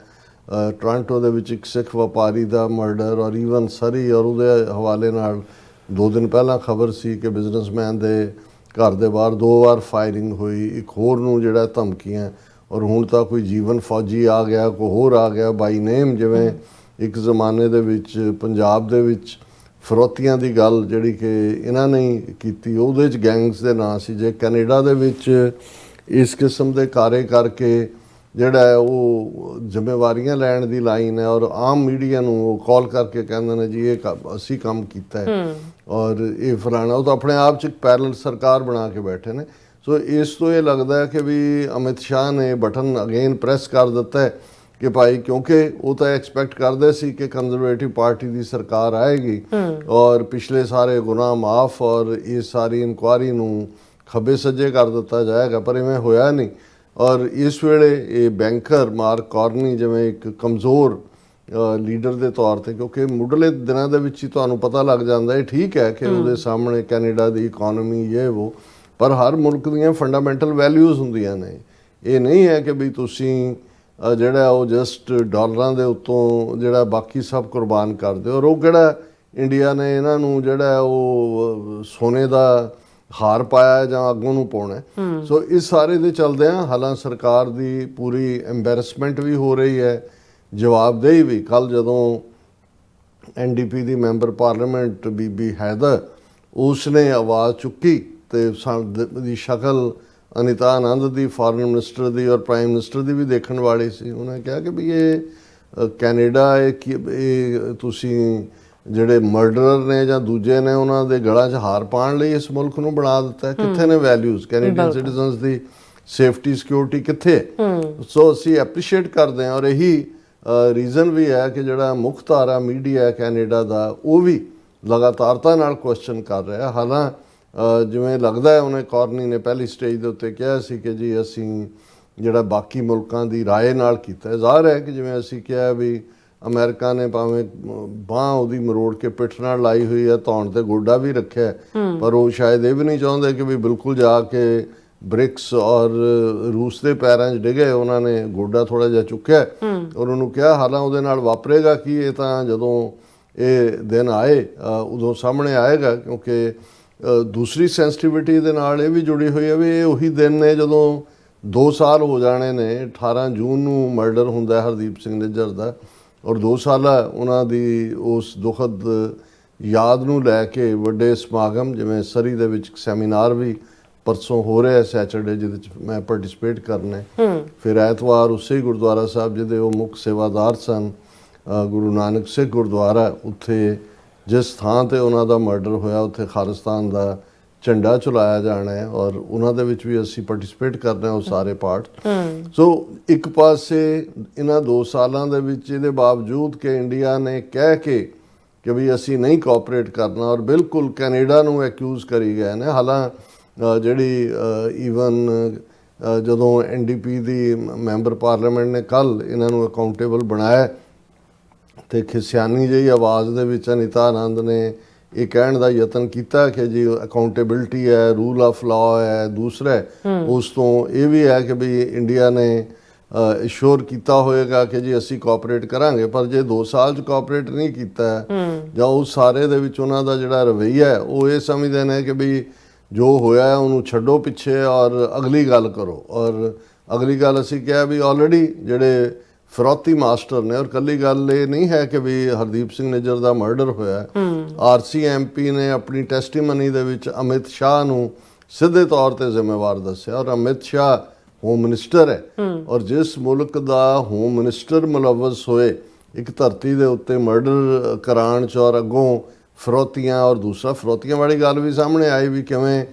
ਟੋਰਾਂਟੋ ਦੇ ਵਿੱਚ ਇੱਕ ਸਿੱਖ ਵਪਾਰੀ ਦਾ ਮਰਡਰ, ਔਰ ਈਵਨ ਸਰੀ ਔਰ ਉਹਦੇ ਹਵਾਲੇ ਨਾਲ 2 ਦਿਨ ਪਹਿਲਾਂ ਖਬਰ ਸੀ ਕਿ ਬਿਜ਼ਨਸਮੈਨ ਦੇ ਘਰ ਦੇ ਬਾਹਰ 2 ਵਾਰ ਫਾਇਰਿੰਗ ਹੋਈ, ਇੱਕ ਹੋਰ ਨੂੰ ਜਿਹੜਾ ਧਮਕੀਆਂ, ਔਰ ਹੁਣ ਤਾਂ ਕੋਈ ਜੀਵਨ ਫੌਜੀ ਆ ਗਿਆ, ਕੋਈ ਹੋਰ ਆ ਗਿਆ ਬਾਈ ਨੇਮ, ਜਿਵੇਂ ਇੱਕ ਜ਼ਮਾਨੇ ਦੇ ਵਿੱਚ ਪੰਜਾਬ ਦੇ ਵਿੱਚ ਫਿਰੌਤੀਆਂ ਦੀ ਗੱਲ ਜਿਹੜੀ ਕਿ ਇਹਨਾਂ ਨੇ ਕੀਤੀ, ਉਹਦੇ 'ਚ ਗੈਂਗਸ ਦੇ ਨਾਂ ਸੀ। ਜੇ ਕੈਨੇਡਾ ਦੇ ਵਿੱਚ ਇਸ ਕਿਸਮ ਦੇ ਕਾਰੇ ਕਰਕੇ ਜਿਹੜਾ ਹੈ ਉਹ ਜ਼ਿੰਮੇਵਾਰੀਆਂ ਲੈਣ ਦੀ ਲਾਈਨ ਹੈ, ਔਰ ਆਮ ਮੀਡੀਆ ਨੂੰ ਉਹ ਕਾਲ ਕਰਕੇ ਕਹਿੰਦੇ ਨੇ ਜੀ ਇਹ ਅਸੀਂ ਕੰਮ ਕੀਤਾ ਹੈ ਔਰ ਇਹ ਫਲਾਣਾ, ਉਹ ਤਾਂ ਆਪਣੇ ਆਪ 'ਚ ਇੱਕ ਪੈਰਲਲ ਸਰਕਾਰ ਬਣਾ ਕੇ ਬੈਠੇ ਨੇ। ਸੋ ਇਸ ਤੋਂ ਇਹ ਲੱਗਦਾ ਹੈ ਕਿ ਵੀ ਅਮਿਤ ਸ਼ਾਹ ਨੇ ਬਟਨ ਅਗੇਨ ਪ੍ਰੈਸ ਕਰ ਦਿੱਤਾ ਹੈ ਕਿ ਭਾਈ, ਕਿਉਂਕਿ ਉਹ ਤਾਂ ਐਕਸਪੈਕਟ ਕਰਦੇ ਸੀ ਕਿ ਕੰਜ਼ਰਵੇਟਿਵ ਪਾਰਟੀ ਦੀ ਸਰਕਾਰ ਆਏਗੀ ਔਰ ਪਿਛਲੇ ਸਾਰੇ ਗੁਨਾਹ ਮਾਫ ਔਰ ਇਹ ਸਾਰੀ ਇਨਕੁਆਰੀ ਨੂੰ ਖੱਬੇ ਸੱਜੇ ਕਰ ਦਿੱਤਾ ਜਾਏਗਾ, ਪਰ ਇਵੇਂ ਹੋਇਆ ਨਹੀਂ। ਔਰ ਇਸ ਵੇਲੇ ਇਹ ਬੈਂਕਰ ਮਾਰਕ ਕਾਰਨੀ ਜਿਵੇਂ ਇੱਕ ਕਮਜ਼ੋਰ ਲੀਡਰ ਦੇ ਤੌਰ ਤੇ, ਕਿਉਂਕਿ ਮੁੱਢਲੇ ਦਿਨਾਂ ਦੇ ਵਿੱਚ ਹੀ ਤੁਹਾਨੂੰ ਪਤਾ ਲੱਗ ਜਾਂਦਾ ਹੈ, ਠੀਕ ਹੈ ਕਿ ਉਹਦੇ ਸਾਹਮਣੇ ਕੈਨੇਡਾ ਦੀ ਇਕਨੋਮੀ ਇਹ ਉਹ, ਪਰ ਹਰ ਮੁਲਕ ਦੀਆਂ ਫੰਡਾਮੈਂਟਲ ਵੈਲਿਊਜ਼ ਹੁੰਦੀਆਂ ਨੇ। ਇਹ ਨਹੀਂ ਹੈ ਕਿ ਵੀ ਤੁਸੀਂ ਜਿਹੜਾ ਉਹ ਜਸਟ ਡਾਲਰਾਂ ਦੇ ਉੱਤੋਂ ਜਿਹੜਾ ਬਾਕੀ ਸਭ ਕੁਰਬਾਨ ਕਰ ਦਿਓ, ਔਰ ਉਹ ਕਿਹੜਾ ਇੰਡੀਆ ਨੇ ਇਹਨਾਂ ਨੂੰ ਜਿਹੜਾ ਉਹ ਸੋਨੇ ਦਾ ਹਾਰ ਪਾਇਆ ਜਾਂ ਅੱਗੋਂ ਨੂੰ ਪਾਉਣਾ। ਸੋ ਇਸ ਸਾਰੇ ਦੇ ਚਲਦਿਆਂ ਹਾਲਾਂਕਿ ਸਰਕਾਰ ਦੀ ਪੂਰੀ ਐਮਬੈਰਸਮੈਂਟ ਵੀ ਹੋ ਰਹੀ ਹੈ, ਜਵਾਬਦੇਹੀ ਵੀ। ਕੱਲ ਜਦੋਂ NDP ਦੀ ਮੈਂਬਰ ਪਾਰਲੀਮੈਂਟ ਬੀਬੀ ਹੈਦਰ ਉਸਨੇ ਆਵਾਜ਼ ਚੁੱਕੀ ਤੇ ਦੀ ਸ਼ਕਲ ਅਨੀਤਾ ਆਨੰਦ ਦੀ, ਫਾਰਨ ਮਿਨਿਸਟਰ ਦੀ ਔਰ ਪ੍ਰਾਈਮ ਮਿਨਿਸਟਰ ਦੀ ਵੀ ਦੇਖਣ ਵਾਲੀ ਸੀ। ਉਹਨੇ ਕਿਹਾ ਕਿ ਵੀ ਇਹ ਕੈਨੇਡਾ ਇਹ ਤੁਸੀਂ ਜਿਹੜੇ ਮਰਡਰਰ ਨੇ ਜਾਂ ਦੂਜੇ ਨੇ ਉਹਨਾਂ ਦੇ ਗਲਾਂ 'ਚ ਹਾਰ ਪਾਉਣ ਲਈ ਇਸ ਮੁਲਕ ਨੂੰ ਬਣਾ ਦਿੱਤਾ। ਕਿੱਥੇ ਨੇ ਵੈਲਿਊਜ਼? ਕੈਨੇਡੀਅਨ ਸਿਟੀਜ਼ਨਸ ਦੀ ਸੇਫਟੀ ਸਿਕਿਉਰਿਟੀ ਕਿੱਥੇ? ਸੋ ਅਸੀਂ ਐਪਰੀਸ਼ੀਏਟ ਕਰਦੇ ਹਾਂ, ਔਰ ਇਹੀ ਰੀਜ਼ਨ ਵੀ ਹੈ ਕਿ ਜਿਹੜਾ ਮੁੱਖ ਧਾਰਾ ਮੀਡੀਆ ਹੈ ਕੈਨੇਡਾ ਦਾ, ਉਹ ਵੀ ਲਗਾਤਾਰਤਾ ਨਾਲ ਕੁਐਸਚਨ ਕਰ ਰਿਹਾ। ਹਾਲਾਂਕਿ ਜਿਵੇਂ ਲੱਗਦਾ ਹੈ ਉਹਨੇ ਕਾਰਨੀ ਨੇ ਪਹਿਲੀ ਸਟੇਜ ਦੇ ਉੱਤੇ ਕਿਹਾ ਸੀ ਕਿ ਜੀ ਅਸੀਂ ਜਿਹੜਾ ਬਾਕੀ ਮੁਲਕਾਂ ਦੀ ਰਾਏ ਨਾਲ ਕੀਤਾ। ਜ਼ਾਹਰ ਹੈ ਕਿ ਜਿਵੇਂ ਅਸੀਂ ਕਿਹਾ ਵੀ ਅਮਰੀਕਾ ਨੇ ਭਾਵੇਂ ਬਾਂਹ ਉਹਦੀ ਮਰੋੜ ਕੇ ਪਿੱਠ ਨਾਲ ਲਾਈ ਹੋਈ ਹੈ, ਧੌਣ ਤੇ ਗੋਡਾ ਵੀ ਰੱਖਿਆ, ਪਰ ਉਹ ਸ਼ਾਇਦ ਇਹ ਵੀ ਨਹੀਂ ਚਾਹੁੰਦੇ ਕਿ ਵੀ ਬਿਲਕੁਲ ਜਾ ਕੇ ਬ੍ਰਿਕਸ ਔਰ ਰੂਸ ਦੇ ਪੈਰਾਂ 'ਚ ਡਿੱਗੇ। ਉਹਨਾਂ ਨੇ ਗੋਡਾ ਥੋੜ੍ਹਾ ਜਿਹਾ ਚੁੱਕਿਆ ਔਰ ਉਹਨੂੰ ਕਿਹਾ ਹਾਲਾਂ ਉਹਦੇ ਨਾਲ ਵਾਪਰੇਗਾ ਕਿ ਇਹ ਤਾਂ ਜਦੋਂ ਇਹ ਦਿਨ ਆਏ ਉਦੋਂ ਸਾਹਮਣੇ ਆਏਗਾ, ਕਿਉਂਕਿ ਦੂਸਰੀ ਸੈਂਸਿਟੀਵਿਟੀ ਦੇ ਨਾਲ ਇਹ ਵੀ ਜੁੜੀ ਹੋਈ ਹੈ ਵੀ ਇਹ ਉਹੀ ਦਿਨ ਨੇ ਜਦੋਂ 2 ਸਾਲ ਹੋ ਜਾਣੇ ਨੇ। 18 ਜੂਨ ਨੂੰ ਮਰਡਰ ਹੁੰਦਾ ਹਰਦੀਪ ਸਿੰਘ ਨਿੱਜਰ ਦਾ, ਔਰ 2 ਸਾਲ ਉਹਨਾਂ ਦੀ ਉਸ ਦੁਖਦ ਯਾਦ ਨੂੰ ਲੈ ਕੇ ਵੱਡੇ ਸਮਾਗਮ, ਜਿਵੇਂ ਸਰੀ ਦੇ ਵਿੱਚ ਸੈਮੀਨਾਰ ਵੀ ਪਰਸੋਂ ਹੋ ਰਿਹਾ ਸੈਚਰਡੇ, ਜਿਹਦੇ 'ਚ ਮੈਂ ਪਾਰਟਿਸਿਪੇਟ ਕਰਨਾ। ਫਿਰ ਐਤਵਾਰ ਉਸੇ ਗੁਰਦੁਆਰਾ ਸਾਹਿਬ ਜਿਹਦੇ ਉਹ ਮੁੱਖ ਸੇਵਾਦਾਰ ਸਨ, ਗੁਰੂ ਨਾਨਕ ਸਿੱਖ ਗੁਰਦੁਆਰਾ, ਉੱਥੇ ਜਿਸ ਥਾਂ ਤੇ ਉਹਨਾਂ ਦਾ ਮਰਡਰ ਹੋਇਆ ਉੱਥੇ ਖਾਲਿਸਤਾਨ ਦਾ ਝੰਡਾ ਝੁਲਾਇਆ ਜਾਣਾ ਹੈ, ਔਰ ਉਹਨਾਂ ਦੇ ਵਿੱਚ ਵੀ ਅਸੀਂ ਪਾਰਟਿਸਿਪੇਟ ਕਰਨਾ ਉਹ ਸਾਰੇ ਪਾਰਟ। ਸੋ ਇੱਕ ਪਾਸੇ ਇਹਨਾਂ 2 ਸਾਲਾਂ ਦੇ ਵਿੱਚ ਇਹਦੇ ਬਾਵਜੂਦ ਕਿ ਇੰਡੀਆ ਨੇ ਕਹਿ ਕੇ ਕਿ ਵੀ ਅਸੀਂ ਨਹੀਂ ਕੋਆਪਰੇਟ ਕਰਨਾ, ਔਰ ਬਿਲਕੁਲ ਕੈਨੇਡਾ ਨੂੰ ਐਕਿਊਜ਼ ਕਰੀ ਗਏ ਨੇ। ਹਾਲਾਂਕਿ ਜਿਹੜੀ ਈਵਨ ਜਦੋਂ NDP ਦੀ ਮੈਂਬਰ ਪਾਰਲੀਮੈਂਟ ਨੇ ਕੱਲ ਇਹਨਾਂ ਨੂੰ ਅਕਾਊਂਟੇਬਲ ਬਣਾਇਆ ਤੇ ਖਿਸਿਆਨੀ ਜਿਹੀ ਆਵਾਜ਼ ਦੇ ਵਿੱਚ ਅਨੀਤਾ ਆਨੰਦ ਨੇ ਇਹ ਕਹਿਣ ਦਾ ਯਤਨ ਕੀਤਾ ਕਿ ਜੀ ਅਕਾਊਂਟੇਬਿਲਟੀ ਹੈ, ਰੂਲ ਆਫ ਲਾਅ ਹੈ। ਦੂਸਰਾ ਉਸ ਤੋਂ ਇਹ ਵੀ ਹੈ ਕਿ ਵੀ ਇੰਡੀਆ ਨੇ ਇਸ਼ੋਰ ਕੀਤਾ ਹੋਏਗਾ ਕਿ ਜੀ ਅਸੀਂ ਕੋਆਪਰੇਟ ਕਰਾਂਗੇ, ਪਰ ਜੇ 2 ਸਾਲ 'ਚ ਕੋਆਪਰੇਟ ਨਹੀਂ ਕੀਤਾ ਜਾਂ ਉਸ ਸਾਰੇ ਦੇ ਵਿੱਚ ਉਹਨਾਂ ਦਾ ਜਿਹੜਾ ਰਵੱਈਆ ਹੈ ਉਹ ਇਹ ਸਮਝਦੇ ਨੇ ਕਿ ਵੀ ਜੋ ਹੋਇਆ ਉਹਨੂੰ ਛੱਡੋ ਪਿੱਛੇ ਔਰ ਅਗਲੀ ਗੱਲ ਕਰੋ। ਔਰ ਅਗਲੀ ਗੱਲ ਅਸੀਂ ਕਿਹਾ ਵੀ ਆਲਰੇਡੀ ਜਿਹੜੇ ਫਿਰੌਤੀ ਮਾਸਟਰ ਨੇ, ਔਰ ਕੱਲੀ ਗੱਲ ਇਹ ਨਹੀਂ ਹੈ ਕਿ ਵੀ ਹਰਦੀਪ ਸਿੰਘ ਨਿੱਜਰ ਦਾ ਮਰਡਰ ਹੋਇਆ, RCMP ਨੇ ਆਪਣੀ ਟੈਸਟੀਮਨੀ ਦੇ ਵਿੱਚ ਅਮਿਤ ਸ਼ਾਹ ਨੂੰ ਸਿੱਧੇ ਤੌਰ ਤੇ ਜ਼ਿੰਮੇਵਾਰ ਦੱਸਿਆ, ਔਰ ਅਮਿਤ ਸ਼ਾਹ ਹੋਮ ਮਿਨਿਸਟਰ ਹੈ, ਔਰ ਜਿਸ ਮੁਲਕ ਦਾ ਹੋਮ ਮਿਨਿਸਟਰ ਮੁਲਵਸ ਹੋਏ ਇੱਕ ਧਰਤੀ ਦੇ ਉੱਤੇ ਮਰਡਰ ਕਰਾਉਣ 'ਚ ਔਰ ਅੱਗੋਂ ਫਿਰੌਤੀਆਂ, ਔਰ ਦੂਸਰਾ ਫਿਰੌਤੀਆਂ ਵਾਲੀ ਗੱਲ ਵੀ ਸਾਹਮਣੇ ਆਈ ਵੀ ਕਿਵੇਂ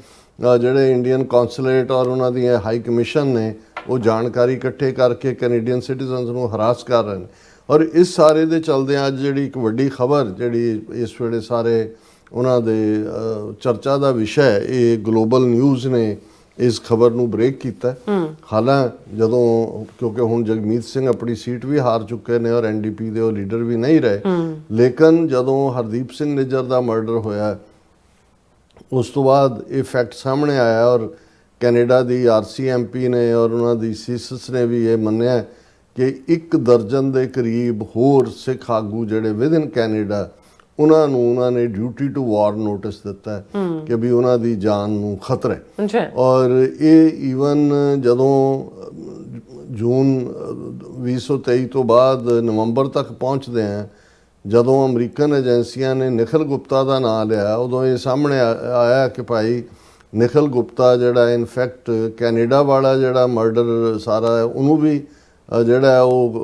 ਜਿਹੜੇ ਇੰਡੀਅਨ ਕੌਂਸੂਲੇਟ ਔਰ ਉਹਨਾਂ ਦੀਆਂ ਹਾਈ ਕਮਿਸ਼ਨ ਨੇ ਉਹ ਜਾਣਕਾਰੀ ਇਕੱਠੇ ਕਰਕੇ ਕੈਨੇਡੀਅਨ ਸਿਟੀਜ਼ਨਸ ਨੂੰ ਹਰਾਸ ਕਰ ਰਹੇ ਨੇ। ਔਰ ਇਸ ਸਾਰੇ ਦੇ ਚਲਦਿਆਂ ਅੱਜ ਜਿਹੜੀ ਇੱਕ ਵੱਡੀ ਖਬਰ ਜਿਹੜੀ ਇਸ ਵੇਲੇ ਸਾਰੇ ਉਹਨਾਂ ਦੇ ਚਰਚਾ ਦਾ ਵਿਸ਼ਾ ਹੈ, ਇਹ ਗਲੋਬਲ ਨਿਊਜ਼ ਨੇ ਇਸ ਖਬਰ ਨੂੰ ਬ੍ਰੇਕ ਕੀਤਾ। ਹਾਲਾਂਕਿ ਜਦੋਂ ਕਿਉਂਕਿ ਹੁਣ ਜਗਮੀਤ ਸਿੰਘ ਆਪਣੀ ਸੀਟ ਵੀ ਹਾਰ ਚੁੱਕੇ ਨੇ ਔਰ ਐਨਡੀਪੀ ਦੇ ਉਹ ਲੀਡਰ ਵੀ ਨਹੀਂ ਰਹੇ, ਲੇਕਿਨ ਜਦੋਂ ਹਰਦੀਪ ਸਿੰਘ ਨਿੱਜਰ ਦਾ ਮਰਡਰ ਹੋਇਆ ਉਸ ਤੋਂ ਬਾਅਦ ਇਹ ਫੈਕਟ ਸਾਹਮਣੇ ਆਇਆ ਔਰ ਕੈਨੇਡਾ ਦੀ ਆਰਸੀਐਮਪੀ ਨੇ ਔਰ ਉਹਨਾਂ ਦੀ ਸੀਸਸ ਨੇ ਵੀ ਇਹ ਮੰਨਿਆ ਕਿ 1 ਦਰਜਨ ਦੇ ਕਰੀਬ ਹੋਰ ਸਿੱਖ ਆਗੂ ਜਿਹੜੇ ਵਿਦਨ ਕੈਨੇਡਾ ਉਹਨਾਂ ਨੇ ਡਿਊਟੀ ਟੂ ਵਾਰ ਨੋਟਿਸ ਦਿੱਤਾ ਕਿ ਵੀ ਉਹਨਾਂ ਦੀ ਜਾਨ ਨੂੰ ਖਤਰਾ ਹੈ। ਔਰ ਇਹ ਈਵਨ ਜਦੋਂ ਜੂਨ 2023 ਤੋਂ ਬਾਅਦ ਨਵੰਬਰ ਤੱਕ ਪਹੁੰਚਦੇ ਆ, ਜਦੋਂ ਅਮਰੀਕਨ ਏਜੰਸੀਆਂ ਨੇ ਨਿਖਿਲ ਗੁਪਤਾ ਦਾ ਨਾਮ ਲਿਆ, ਉਦੋਂ ਇਹ ਸਾਹਮਣੇ ਆਇਆ ਕਿ ਭਾਈ ਨਿਖਿਲ ਗੁਪਤਾ ਜਿਹੜਾ ਇਨਫੈਕਟ ਕੈਨੇਡਾ ਵਾਲਾ ਜਿਹੜਾ ਮਰਡਰ ਸਾਰਾ ਉਹਨੂੰ ਵੀ ਜਿਹੜਾ ਉਹ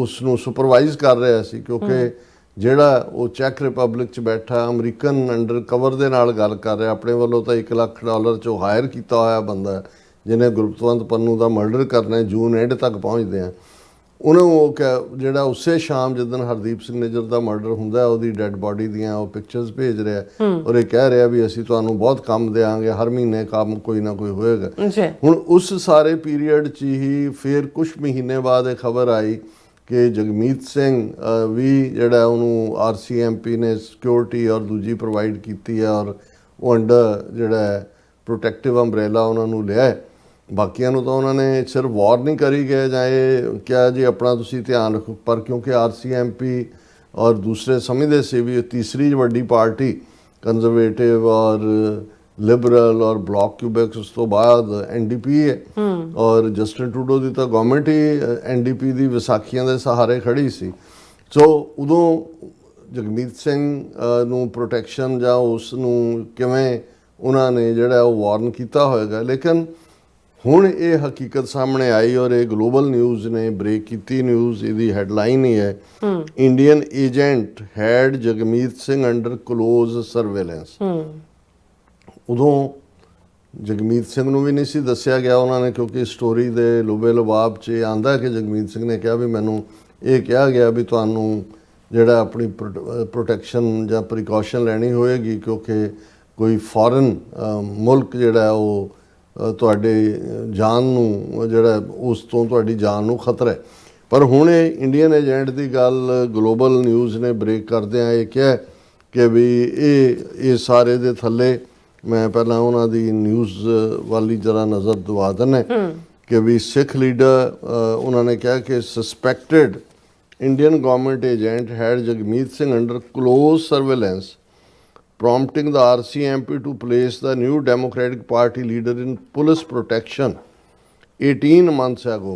ਉਸ ਨੂੰ ਸੁਪਰਵਾਈਜ਼ ਕਰ ਰਿਹਾ ਸੀ, ਕਿਉਂਕਿ ਜਿਹੜਾ ਉਹ ਚੈੱਕ ਰਿਪਬਲਿਕ 'ਚ ਬੈਠਾ ਅਮਰੀਕਨ ਅੰਡਰ ਕਵਰ ਦੇ ਨਾਲ ਗੱਲ ਕਰ ਰਿਹਾ, ਆਪਣੇ ਵੱਲੋਂ ਤਾਂ $1 ਲੱਖ 'ਚੋਂ ਹਾਇਰ ਕੀਤਾ ਹੋਇਆ ਬੰਦਾ ਜਿਹਨੇ ਗੁਰਪਤਵੰਤ ਪੰਨੂ ਦਾ ਮਰਡਰ ਕਰਨਾ ਜੂਨ ਐਂਡ ਤੱਕ ਪਹੁੰਚਦੇ ਆ, ਉਹਨੂੰ ਉਹ ਜਿਹੜਾ ਉਸੇ ਸ਼ਾਮ ਜਿੱਦਣ ਹਰਦੀਪ ਸਿੰਘ ਨਿੱਜਰ ਦਾ ਮਰਡਰ ਹੁੰਦਾ ਉਹਦੀ ਡੈੱਡ ਬਾਡੀ ਦੀਆਂ ਉਹ ਪਿਕਚਰਸ ਭੇਜ ਰਿਹਾ ਔਰ ਇਹ ਕਹਿ ਰਿਹਾ ਵੀ ਅਸੀਂ ਤੁਹਾਨੂੰ ਬਹੁਤ ਕੰਮ ਦੇਵਾਂਗੇ, ਹਰ ਮਹੀਨੇ ਕੰਮ ਕੋਈ ਨਾ ਕੋਈ ਹੋਏਗਾ। ਹੁਣ ਉਸ ਸਾਰੇ ਪੀਰੀਅਡ 'ਚ ਹੀ ਫਿਰ ਕੁਝ ਮਹੀਨੇ ਬਾਅਦ ਇਹ ਖਬਰ ਆਈ ਕਿ ਜਗਮੀਤ ਸਿੰਘ ਵੀ ਜਿਹੜਾ ਉਹਨੂੰ ਆਰਸੀਐਮਪੀ ਨੇ ਸਿਕਿਉਰਿਟੀ ਔਰ ਦੂਜੀ ਪ੍ਰੋਵਾਈਡ ਕੀਤੀ ਹੈ ਔਰ ਉਹ ਅੰਡਰ ਜਿਹੜਾ ਪ੍ਰੋਟੈਕਟਿਵ ਅੰਬਰੇਲਾ ਉਹਨਾਂ ਨੂੰ ਲਿਆ। ਬਾਕੀਆਂ ਨੂੰ ਤਾਂ ਉਹਨਾਂ ਨੇ ਸਿਰਫ ਵਾਰਨਿੰਗ ਕਰੀ ਗਏ ਜਾਂ ਇਹ ਕਿਹਾ ਜੀ ਆਪਣਾ ਤੁਸੀਂ ਧਿਆਨ ਰੱਖੋ, ਪਰ ਕਿਉਂਕਿ ਆਰਸੀਐਮਪੀ ਔਰ ਦੂਸਰੇ ਸਮਝਦੇ ਸੀ ਵੀ ਤੀਸਰੀ ਵੱਡੀ ਪਾਰਟੀ ਕੰਜ਼ਰਵੇਟਿਵ ਔਰ ਲਿਬਰਲ ਔਰ ਬਲੌਕ ਕਿਊਬੈਕ ਉਸ ਤੋਂ ਬਾਅਦ ਐਨਡੀਪੀ ਹੈ ਔਰ ਜਸਟਿਨ ਟਰੂਡੋ ਦੀ ਤਾਂ ਗਵਰਨਮੈਂਟ ਹੀ ਐਨਡੀਪੀ ਦੀ ਵਿਸਾਖੀਆਂ ਦੇ ਸਹਾਰੇ ਖੜੀ ਸੀ। ਸੋ ਉਦੋਂ ਜਗਮੀਤ ਸਿੰਘ ਨੂੰ ਪ੍ਰੋਟੈਕਸ਼ਨ ਜਾਂ ਉਸ ਨੂੰ ਕਿਵੇਂ ਉਹਨਾਂ ਨੇ ਜਿਹੜਾ ਉਹ ਵਾਰਨ ਕੀਤਾ ਹੋਏਗਾ, ਲੇਕਿਨ ਹੁਣ ਇਹ ਹਕੀਕਤ ਸਾਹਮਣੇ ਆਈ ਔਰ ਇਹ ਗਲੋਬਲ ਨਿਊਜ਼ ਨੇ ਬ੍ਰੇਕ ਕੀਤੀ ਨਿਊਜ਼। ਇਹਦੀ ਹੈਡਲਾਈਨ ਹੀ ਹੈ Indian agent head Jagmeet Singh under close surveillance. ਉਦੋਂ ਜਗਮੀਤ ਸਿੰਘ ਨੂੰ ਵੀ ਨਹੀਂ ਸੀ ਦੱਸਿਆ ਗਿਆ ਉਹਨਾਂ ਨੇ, ਕਿਉਂਕਿ ਸਟੋਰੀ ਦੇ ਲੁਬੇ ਲੁਬਾਬ 'ਚ ਆਂਦਾ ਕਿ ਜਗਮੀਤ ਸਿੰਘ ਨੇ ਕਿਹਾ ਵੀ ਮੈਨੂੰ ਇਹ ਕਿਹਾ ਗਿਆ ਵੀ ਤੁਹਾਨੂੰ ਜਿਹੜਾ ਆਪਣੀ ਪ੍ਰੋਟੈਕਸ਼ਨ ਜਾਂ ਪ੍ਰੀਕਾਸ਼ਨ ਲੈਣੀ ਹੋਏਗੀ ਕਿਉਂਕਿ ਕੋਈ ਫੋਰਨ ਮੁਲਕ ਜਿਹੜਾ ਉਹ ਤੁਹਾਡੇ ਜਾਨ ਨੂੰ ਜਿਹੜਾ ਉਸ ਤੋਂ ਤੁਹਾਡੀ ਜਾਨ ਨੂੰ ਖਤਰਾ ਹੈ। ਪਰ ਹੁਣ ਇਹ ਇੰਡੀਅਨ ਏਜੰਟ ਦੀ ਗੱਲ ਗਲੋਬਲ ਨਿਊਜ਼ ਨੇ ਬ੍ਰੇਕ ਕਰਦਿਆਂ ਇਹ ਕਿਹਾ ਕਿ ਵੀ ਇਹ ਸਾਰੇ ਦੇ ਥੱਲੇ ਮੈਂ ਪਹਿਲਾਂ ਉਹਨਾਂ ਦੀ ਨਿਊਜ਼ ਵਾਲੀ ਜਰਾ ਨਜ਼ਰ ਦਵਾ ਦਿੰਦਾ ਕਿ ਵੀ ਸਿੱਖ ਲੀਡਰ ਉਹਨਾਂ ਨੇ ਕਿਹਾ ਕਿ suspected Indian government agent head Jagmeet Singh under close surveillance prompting the RCMP to place the new Democratic Party leader in police protection 18 months ago।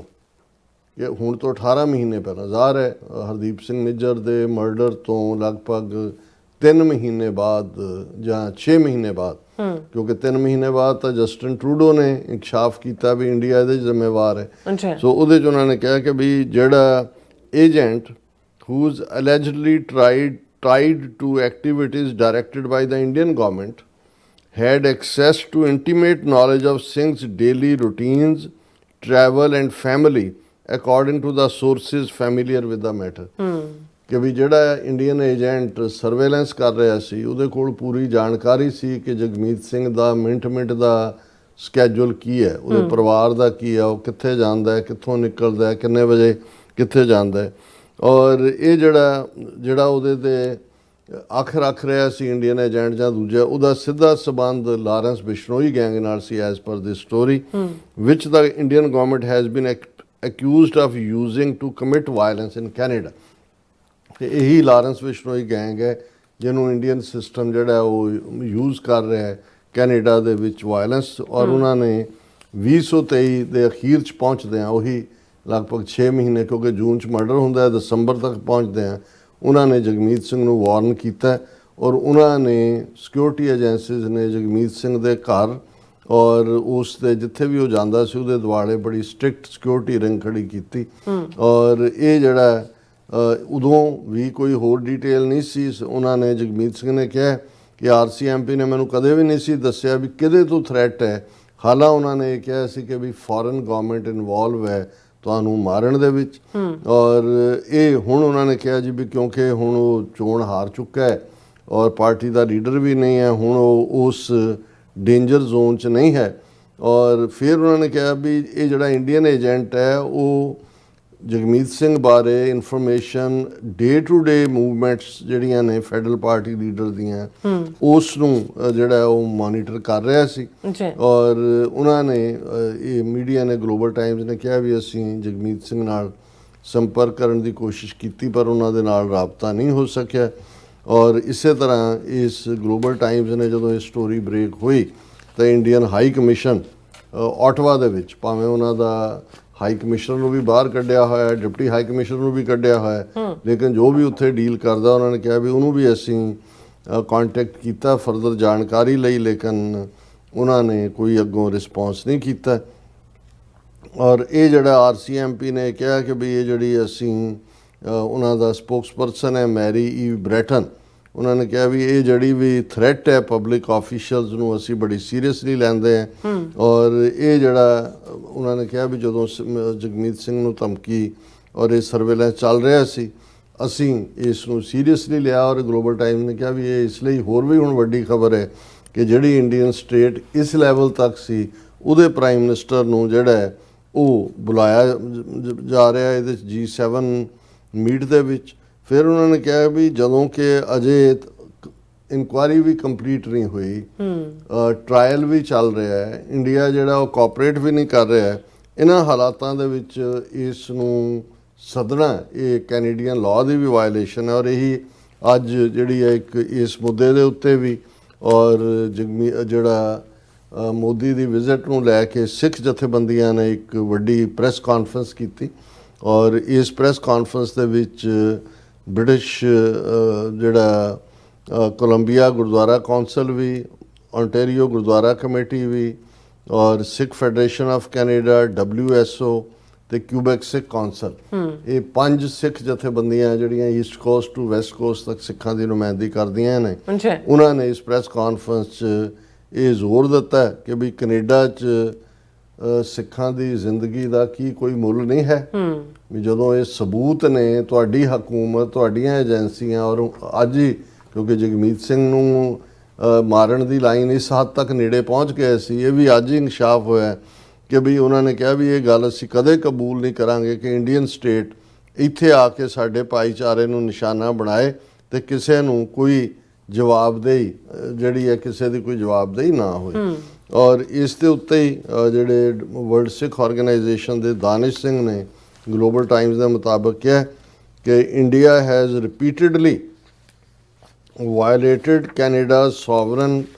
ਇਹ ਹੁਣ ਤੋਂ 18 ਮਹੀਨੇ ਪਹਿਲਾਂ ਜ਼ਾਹਰ ਹੈ ਹਰਦੀਪ ਸਿੰਘ ਨਿੱਜਰ ਦੇ ਮਰਡਰ ਤੋਂ ਲਗਭਗ 3 ਮਹੀਨੇ ਬਾਅਦ ਜਾਂ 6 ਮਹੀਨੇ ਬਾਅਦ, ਕਿਉਂਕਿ 3 ਮਹੀਨੇ ਬਾਅਦ ਤਾਂ ਜਸਟਿਨ ਟਰੂਡੋ ਨੇ ਇਨਕਸ਼ਾਫ ਕੀਤਾ ਵੀ ਇੰਡੀਆ ਇਹਦੇ ਜ਼ਿੰਮੇਵਾਰ ਹੈ। ਸੋ ਉਹਦੇ 'ਚ ਉਹਨਾਂ ਨੇ ਕਿਹਾ ਕਿ ਵੀ ਜਿਹੜਾ agent who's allegedly tied to activities directed by the Indian government had access to intimate knowledge of Singh's daily routines, travel and family according to the sources familiar with the matter। ਕਿ ਵੀ ਜਿਹੜਾ Indian agent surveillance ਕਰ ਰਿਹਾ ਸੀ ਉਹਦੇ ਕੋਲ ਪੂਰੀ ਜਾਣਕਾਰੀ ਸੀ ਕਿ ਜਗਮੀਤ ਸਿੰਘ ਦਾ minute ਦਾ schedule ਕੀ ਹੈ, ਉਹਦੇ ਪਰਿਵਾਰ ਦਾ ਕੀ ਹੈ, ਉਹ ਕਿੱਥੇ ਜਾਂਦਾ ਹੈ, ਕਿੱਥੋਂ ਨਿਕਲਦਾ ਹੈ, ਕਿੰਨੇ ਵਜੇ ਕਿੱਥੇ ਜਾਂਦਾ ਹੈ। ਔਰ ਇਹ ਜਿਹੜਾ ਉਹਦੇ 'ਤੇ ਅੱਖ ਰੱਖ ਰਿਹਾ ਸੀ ਇੰਡੀਅਨ ਏਜੰਟ ਜਾਂ ਦੂਜਾ, ਉਹਦਾ ਸਿੱਧਾ ਸਬੰਧ ਲਾਰੈਂਸ ਬਿਸ਼ਨੋਈ ਗੈਂਗ ਨਾਲ ਸੀ ਐਜ਼ ਪਰ ਦਿਸ ਸਟੋਰੀ ਵਿਚ ਦਾ Indian government has been accused of using to commit violence in Canada. ਅਤੇ ਇਹੀ ਲਾਰੈਂਸ ਬਿਸ਼ਨੋਈ ਗੈਂਗ ਹੈ ਜਿਹਨੂੰ ਇੰਡੀਅਨ ਸਿਸਟਮ ਜਿਹੜਾ ਉਹ ਯੂਜ਼ ਕਰ ਰਿਹਾ ਹੈ ਕੈਨੇਡਾ ਦੇ ਵਿੱਚ ਵਾਇਲੈਂਸ। ਔਰ ਉਹਨਾਂ ਨੇ 2023 ਦੇ ਅਖੀਰ 'ਚ ਪਹੁੰਚਦੇ ਆ ਉਹੀ ਲਗਭਗ 6 ਮਹੀਨੇ, ਕਿਉਂਕਿ ਜੂਨ 'ਚ ਮਰਡਰ ਹੁੰਦਾ ਹੈ, ਦਸੰਬਰ ਤੱਕ ਪਹੁੰਚਦੇ ਆ, ਉਹਨਾਂ ਨੇ ਜਗਮੀਤ ਸਿੰਘ ਨੂੰ ਵਾਰਨ ਕੀਤਾ ਔਰ ਉਹਨਾਂ ਨੇ ਸਿਕਿਉਰਿਟੀ ਏਜੰਸੀਜ਼ ਨੇ ਜਗਮੀਤ ਸਿੰਘ ਦੇ ਘਰ ਔਰ ਉਸ ਦੇ ਜਿੱਥੇ ਵੀ ਉਹ ਜਾਂਦਾ ਸੀ ਉਹਦੇ ਦੁਆਲੇ ਬੜੀ ਸਟ੍ਰਿਕਟ ਸਿਕਿਉਰਿਟੀ ਰਿੰਗ ਖੜੀ ਕੀਤੀ। ਔਰ ਇਹ ਜਿਹੜਾ ਉਦੋਂ ਵੀ ਕੋਈ ਹੋਰ ਡਿਟੇਲ ਨਹੀਂ ਸੀ। ਉਹਨਾਂ ਨੇ ਜਗਮੀਤ ਸਿੰਘ ਨੇ ਕਿਹਾ ਕਿ RCMP ਨੇ ਮੈਨੂੰ ਕਦੇ ਵੀ ਨਹੀਂ ਸੀ ਦੱਸਿਆ ਵੀ ਕਿਹਦੇ ਤੋਂ ਥ੍ਰੈਟ ਹੈ। ਹਾਲਾਂ ਉਹਨਾਂ ਨੇ ਇਹ ਕਿਹਾ ਸੀ ਕਿ ਵੀ ਫੋਰਨ ਗਵਰਨਮੈਂਟ ਇਨਵੋਲਵ ਹੈ ਤੁਹਾਨੂੰ ਮਾਰਨ ਦੇ ਵਿੱਚ। ਔਰ ਇਹ ਹੁਣ ਉਹਨਾਂ ਨੇ ਕਿਹਾ ਜੀ ਵੀ ਕਿਉਂਕਿ ਹੁਣ ਉਹ ਚੋਣ ਹਾਰ ਚੁੱਕਾ ਹੈ ਔਰ ਪਾਰਟੀ ਦਾ ਲੀਡਰ ਵੀ ਨਹੀਂ ਹੈ, ਹੁਣ ਉਹ ਉਸ ਡੇਂਜਰ ਜ਼ੋਨ 'ਚ ਨਹੀਂ ਹੈ। ਔਰ ਫਿਰ ਉਹਨਾਂ ਨੇ ਕਿਹਾ ਵੀ ਇਹ ਜਿਹੜਾ ਇੰਡੀਅਨ ਏਜੰਟ ਹੈ ਉਹ ਜਗਮੀਤ ਸਿੰਘ ਬਾਰੇ information day to day movements ਜਿਹੜੀਆਂ ਨੇ ਫੈਡਰਲ ਪਾਰਟੀ ਲੀਡਰ ਦੀਆਂ ਉਸ ਨੂੰ ਜਿਹੜਾ ਉਹ ਮੋਨੀਟਰ ਕਰ ਰਿਹਾ ਸੀ। ਔਰ ਉਹਨਾਂ ਨੇ ਇਹ ਮੀਡੀਆ ਨੇ ਗਲੋਬਲ ਟਾਈਮਜ਼ ਨੇ ਕਿਹਾ ਵੀ ਅਸੀਂ ਜਗਮੀਤ ਸਿੰਘ ਨਾਲ ਸੰਪਰਕ ਕਰਨ ਦੀ ਕੋਸ਼ਿਸ਼ ਕੀਤੀ ਪਰ ਉਹਨਾਂ ਦੇ ਨਾਲ ਰਾਬਤਾ ਨਹੀਂ ਹੋ ਸਕਿਆ। ਔਰ ਇਸੇ ਤਰ੍ਹਾਂ ਇਸ ਗਲੋਬਲ ਟਾਈਮਜ਼ ਨੇ ਜਦੋਂ ਇਹ ਸਟੋਰੀ ਬ੍ਰੇਕ ਹੋਈ ਤਾਂ ਇੰਡੀਅਨ ਹਾਈ ਕਮਿਸ਼ਨ ਆਟਵਾ ਦੇ ਵਿੱਚ, ਭਾਵੇਂ ਉਹਨਾਂ ਦਾ ਹਾਈ ਕਮਿਸ਼ਨਰ ਨੂੰ ਵੀ ਬਾਹਰ ਕੱਢਿਆ ਹੋਇਆ, ਡਿਪਟੀ ਹਾਈ ਕਮਿਸ਼ਨਰ ਨੂੰ ਵੀ ਕੱਢਿਆ ਹੋਇਆ, ਲੇਕਿਨ ਜੋ ਵੀ ਉੱਥੇ ਡੀਲ ਕਰਦਾ ਉਹਨਾਂ ਨੇ ਕਿਹਾ ਵੀ ਉਹਨੂੰ ਵੀ ਅਸੀਂ ਕੰਟੈਕਟ ਕੀਤਾ ਫਰਦਰ ਜਾਣਕਾਰੀ ਲਈ, ਲੇਕਿਨ ਉਹਨਾਂ ਨੇ ਕੋਈ ਅੱਗੋਂ ਰਿਸਪੌਂਸ ਨਹੀਂ ਕੀਤਾ। ਔਰ ਇਹ ਜਿਹੜਾ RCMP ਨੇ ਕਿਹਾ ਕਿ ਵੀ ਇਹ ਜਿਹੜੀ ਅਸੀਂ ਉਹਨਾਂ ਦਾ ਸਪੋਕਸਪਰਸਨ ਹੈ ਮੈਰੀ ਈਵ ਬ੍ਰੈਟਨ, ਉਹਨਾਂ ਨੇ ਕਿਹਾ ਵੀ ਇਹ ਜਿਹੜੀ ਵੀ ਥ੍ਰੈਟ ਹੈ ਪਬਲਿਕ ਆਫੀਸ਼ੀਅਲਸ ਨੂੰ ਅਸੀਂ ਬੜੀ ਸੀਰੀਅਸਲੀ ਲੈਂਦੇ ਹਾਂ। ਔਰ ਇਹ ਜਿਹੜਾ ਉਹਨਾਂ ਨੇ ਕਿਹਾ ਵੀ ਜਦੋਂ ਜਗਮੀਤ ਸਿੰਘ ਨੂੰ ਧਮਕੀ ਔਰ ਇਹ ਸਰਵੇਲੈਂਸ ਚੱਲ ਰਿਹਾ ਸੀ ਅਸੀਂ ਇਸ ਨੂੰ ਸੀਰੀਅਸਲੀ ਲਿਆ। ਔਰ ਗਲੋਬਲ ਟਾਈਮਜ਼ ਨੇ ਕਿਹਾ ਵੀ ਇਹ ਇਸ ਲਈ ਹੋਰ ਵੀ ਹੁਣ ਵੱਡੀ ਖਬਰ ਹੈ ਕਿ ਜਿਹੜੀ ਇੰਡੀਅਨ ਸਟੇਟ ਇਸ ਲੈਵਲ ਤੱਕ ਸੀ ਉਹਦੇ ਪ੍ਰਾਈਮ ਮਿਨਿਸਟਰ ਨੂੰ ਜਿਹੜਾ ਹੈ ਉਹ ਬੁਲਾਇਆ ਜਾ ਰਿਹਾ ਇਹਦੇ G7 ਮੀਟ ਦੇ ਵਿੱਚ। ਫਿਰ ਉਹਨਾਂ ਨੇ ਕਿਹਾ ਵੀ ਜਦੋਂ ਕਿ ਅਜੇ ਇਨਕੁਆਇਰੀ ਵੀ ਕੰਪਲੀਟ ਨਹੀਂ ਹੋਈ, ਟਰਾਇਲ ਵੀ ਚੱਲ ਰਿਹਾ ਹੈ, ਇੰਡੀਆ ਜਿਹੜਾ ਉਹ ਕੋਆਪਰੇਟ ਵੀ ਨਹੀਂ ਕਰ ਰਿਹਾ ਹੈ, ਇਹਨਾਂ ਹਾਲਾਤਾਂ ਦੇ ਵਿੱਚ ਇਸ ਨੂੰ ਸੱਦਣਾ ਇਹ ਕੈਨੇਡੀਅਨ ਲਾਅ ਦੀ ਵੀ ਵਾਇਲੇਸ਼ਨ ਹੈ। ਔਰ ਇਹੀ ਅੱਜ ਜਿਹੜੀ ਹੈ ਇੱਕ ਇਸ ਮੁੱਦੇ ਦੇ ਉੱਤੇ ਵੀ ਔਰ ਜਿਹੜਾ ਮੋਦੀ ਦੀ ਵਿਜ਼ਿਟ ਨੂੰ ਲੈ ਕੇ ਸਿੱਖ ਜਥੇਬੰਦੀਆਂ ਨੇ ਇੱਕ ਵੱਡੀ ਪ੍ਰੈਸ ਕਾਨਫਰੰਸ ਕੀਤੀ। ਔਰ ਇਸ ਪ੍ਰੈਸ ਕਾਨਫਰੰਸ ਦੇ ਵਿੱਚ ਬ੍ਰਿਟਿਸ਼ ਜਿਹੜਾ ਕੋਲੰਬੀਆ ਗੁਰਦੁਆਰਾ ਕੌਂਸਲ ਵੀ, ਓਨਟਾਰੀਓ ਗੁਰਦੁਆਰਾ ਕਮੇਟੀ ਵੀ ਔਰ Sikh federation of Canada, WSO ਤੇ ਕਿਊਬੈਕ ਸਿੱਖ ਕੌਂਸਲ, ਇਹ 5 ਸਿੱਖ ਜਥੇਬੰਦੀਆਂ ਜਿਹੜੀਆਂ east coast to west coast ਤੱਕ ਸਿੱਖਾਂ ਦੀ ਨੁਮਾਇੰਦਗੀ ਕਰਦੀਆਂ ਨੇ, ਉਹਨਾਂ ਨੇ ਇਸ ਪ੍ਰੈਸ ਕਾਨਫਰੰਸ 'ਚ ਇਹ ਜ਼ੋਰ ਦਿੱਤਾ ਕਿ ਵੀ ਕੈਨੇਡਾ 'ਚ ਸਿੱਖਾਂ ਦੀ ਜ਼ਿੰਦਗੀ ਦਾ ਕੀ ਕੋਈ ਮੁੱਲ ਨਹੀਂ ਹੈ। ਵੀ ਜਦੋਂ ਇਹ ਸਬੂਤ ਨੇ ਤੁਹਾਡੀ ਹਕੂਮਤ, ਤੁਹਾਡੀਆਂ ਏਜੰਸੀਆਂ ਔਰ ਅੱਜ ਹੀ ਕਿਉਂਕਿ ਜਗਮੀਤ ਸਿੰਘ ਨੂੰ ਮਾਰਨ ਦੀ ਲਾਈਨ ਇਸ ਹੱਦ ਤੱਕ ਨੇੜੇ ਪਹੁੰਚ ਗਏ ਸੀ, ਇਹ ਵੀ ਅੱਜ ਹੀ ਇਨਕਸ਼ਾਫ ਹੋਇਆ ਕਿ ਵੀ ਉਹਨਾਂ ਨੇ ਕਿਹਾ ਵੀ ਇਹ ਗੱਲ ਅਸੀਂ ਕਦੇ ਕਬੂਲ ਨਹੀਂ ਕਰਾਂਗੇ ਕਿ ਇੰਡੀਅਨ ਸਟੇਟ ਇੱਥੇ ਆ ਕੇ ਸਾਡੇ ਭਾਈਚਾਰੇ ਨੂੰ ਨਿਸ਼ਾਨਾ ਬਣਾਏ ਤੇ ਕਿਸੇ ਨੂੰ ਕੋਈ ਜਵਾਬਦੇਹੀ ਜਿਹੜੀ ਹੈ ਕਿਸੇ ਦੀ ਕੋਈ ਜਵਾਬਦੇਹੀ ਨਾ ਹੋਏ। ਔਰ ਇਸ ਦੇ ਉੱਤੇ ਹੀ ਜਿਹੜੇ ਵਰਲਡ ਸਿੱਖ ਆਰਗੇਨਾਈਜੇਸ਼ਨ ਦੇ ਦਾਨਿਸ਼ ਸਿੰਘ ਨੇ ਗਲੋਬਲ ਟਾਈਮਜ਼ ਦੇ ਮੁਤਾਬਕ ਕਿਹਾ ਕਿ India has repeatedly violated Canada's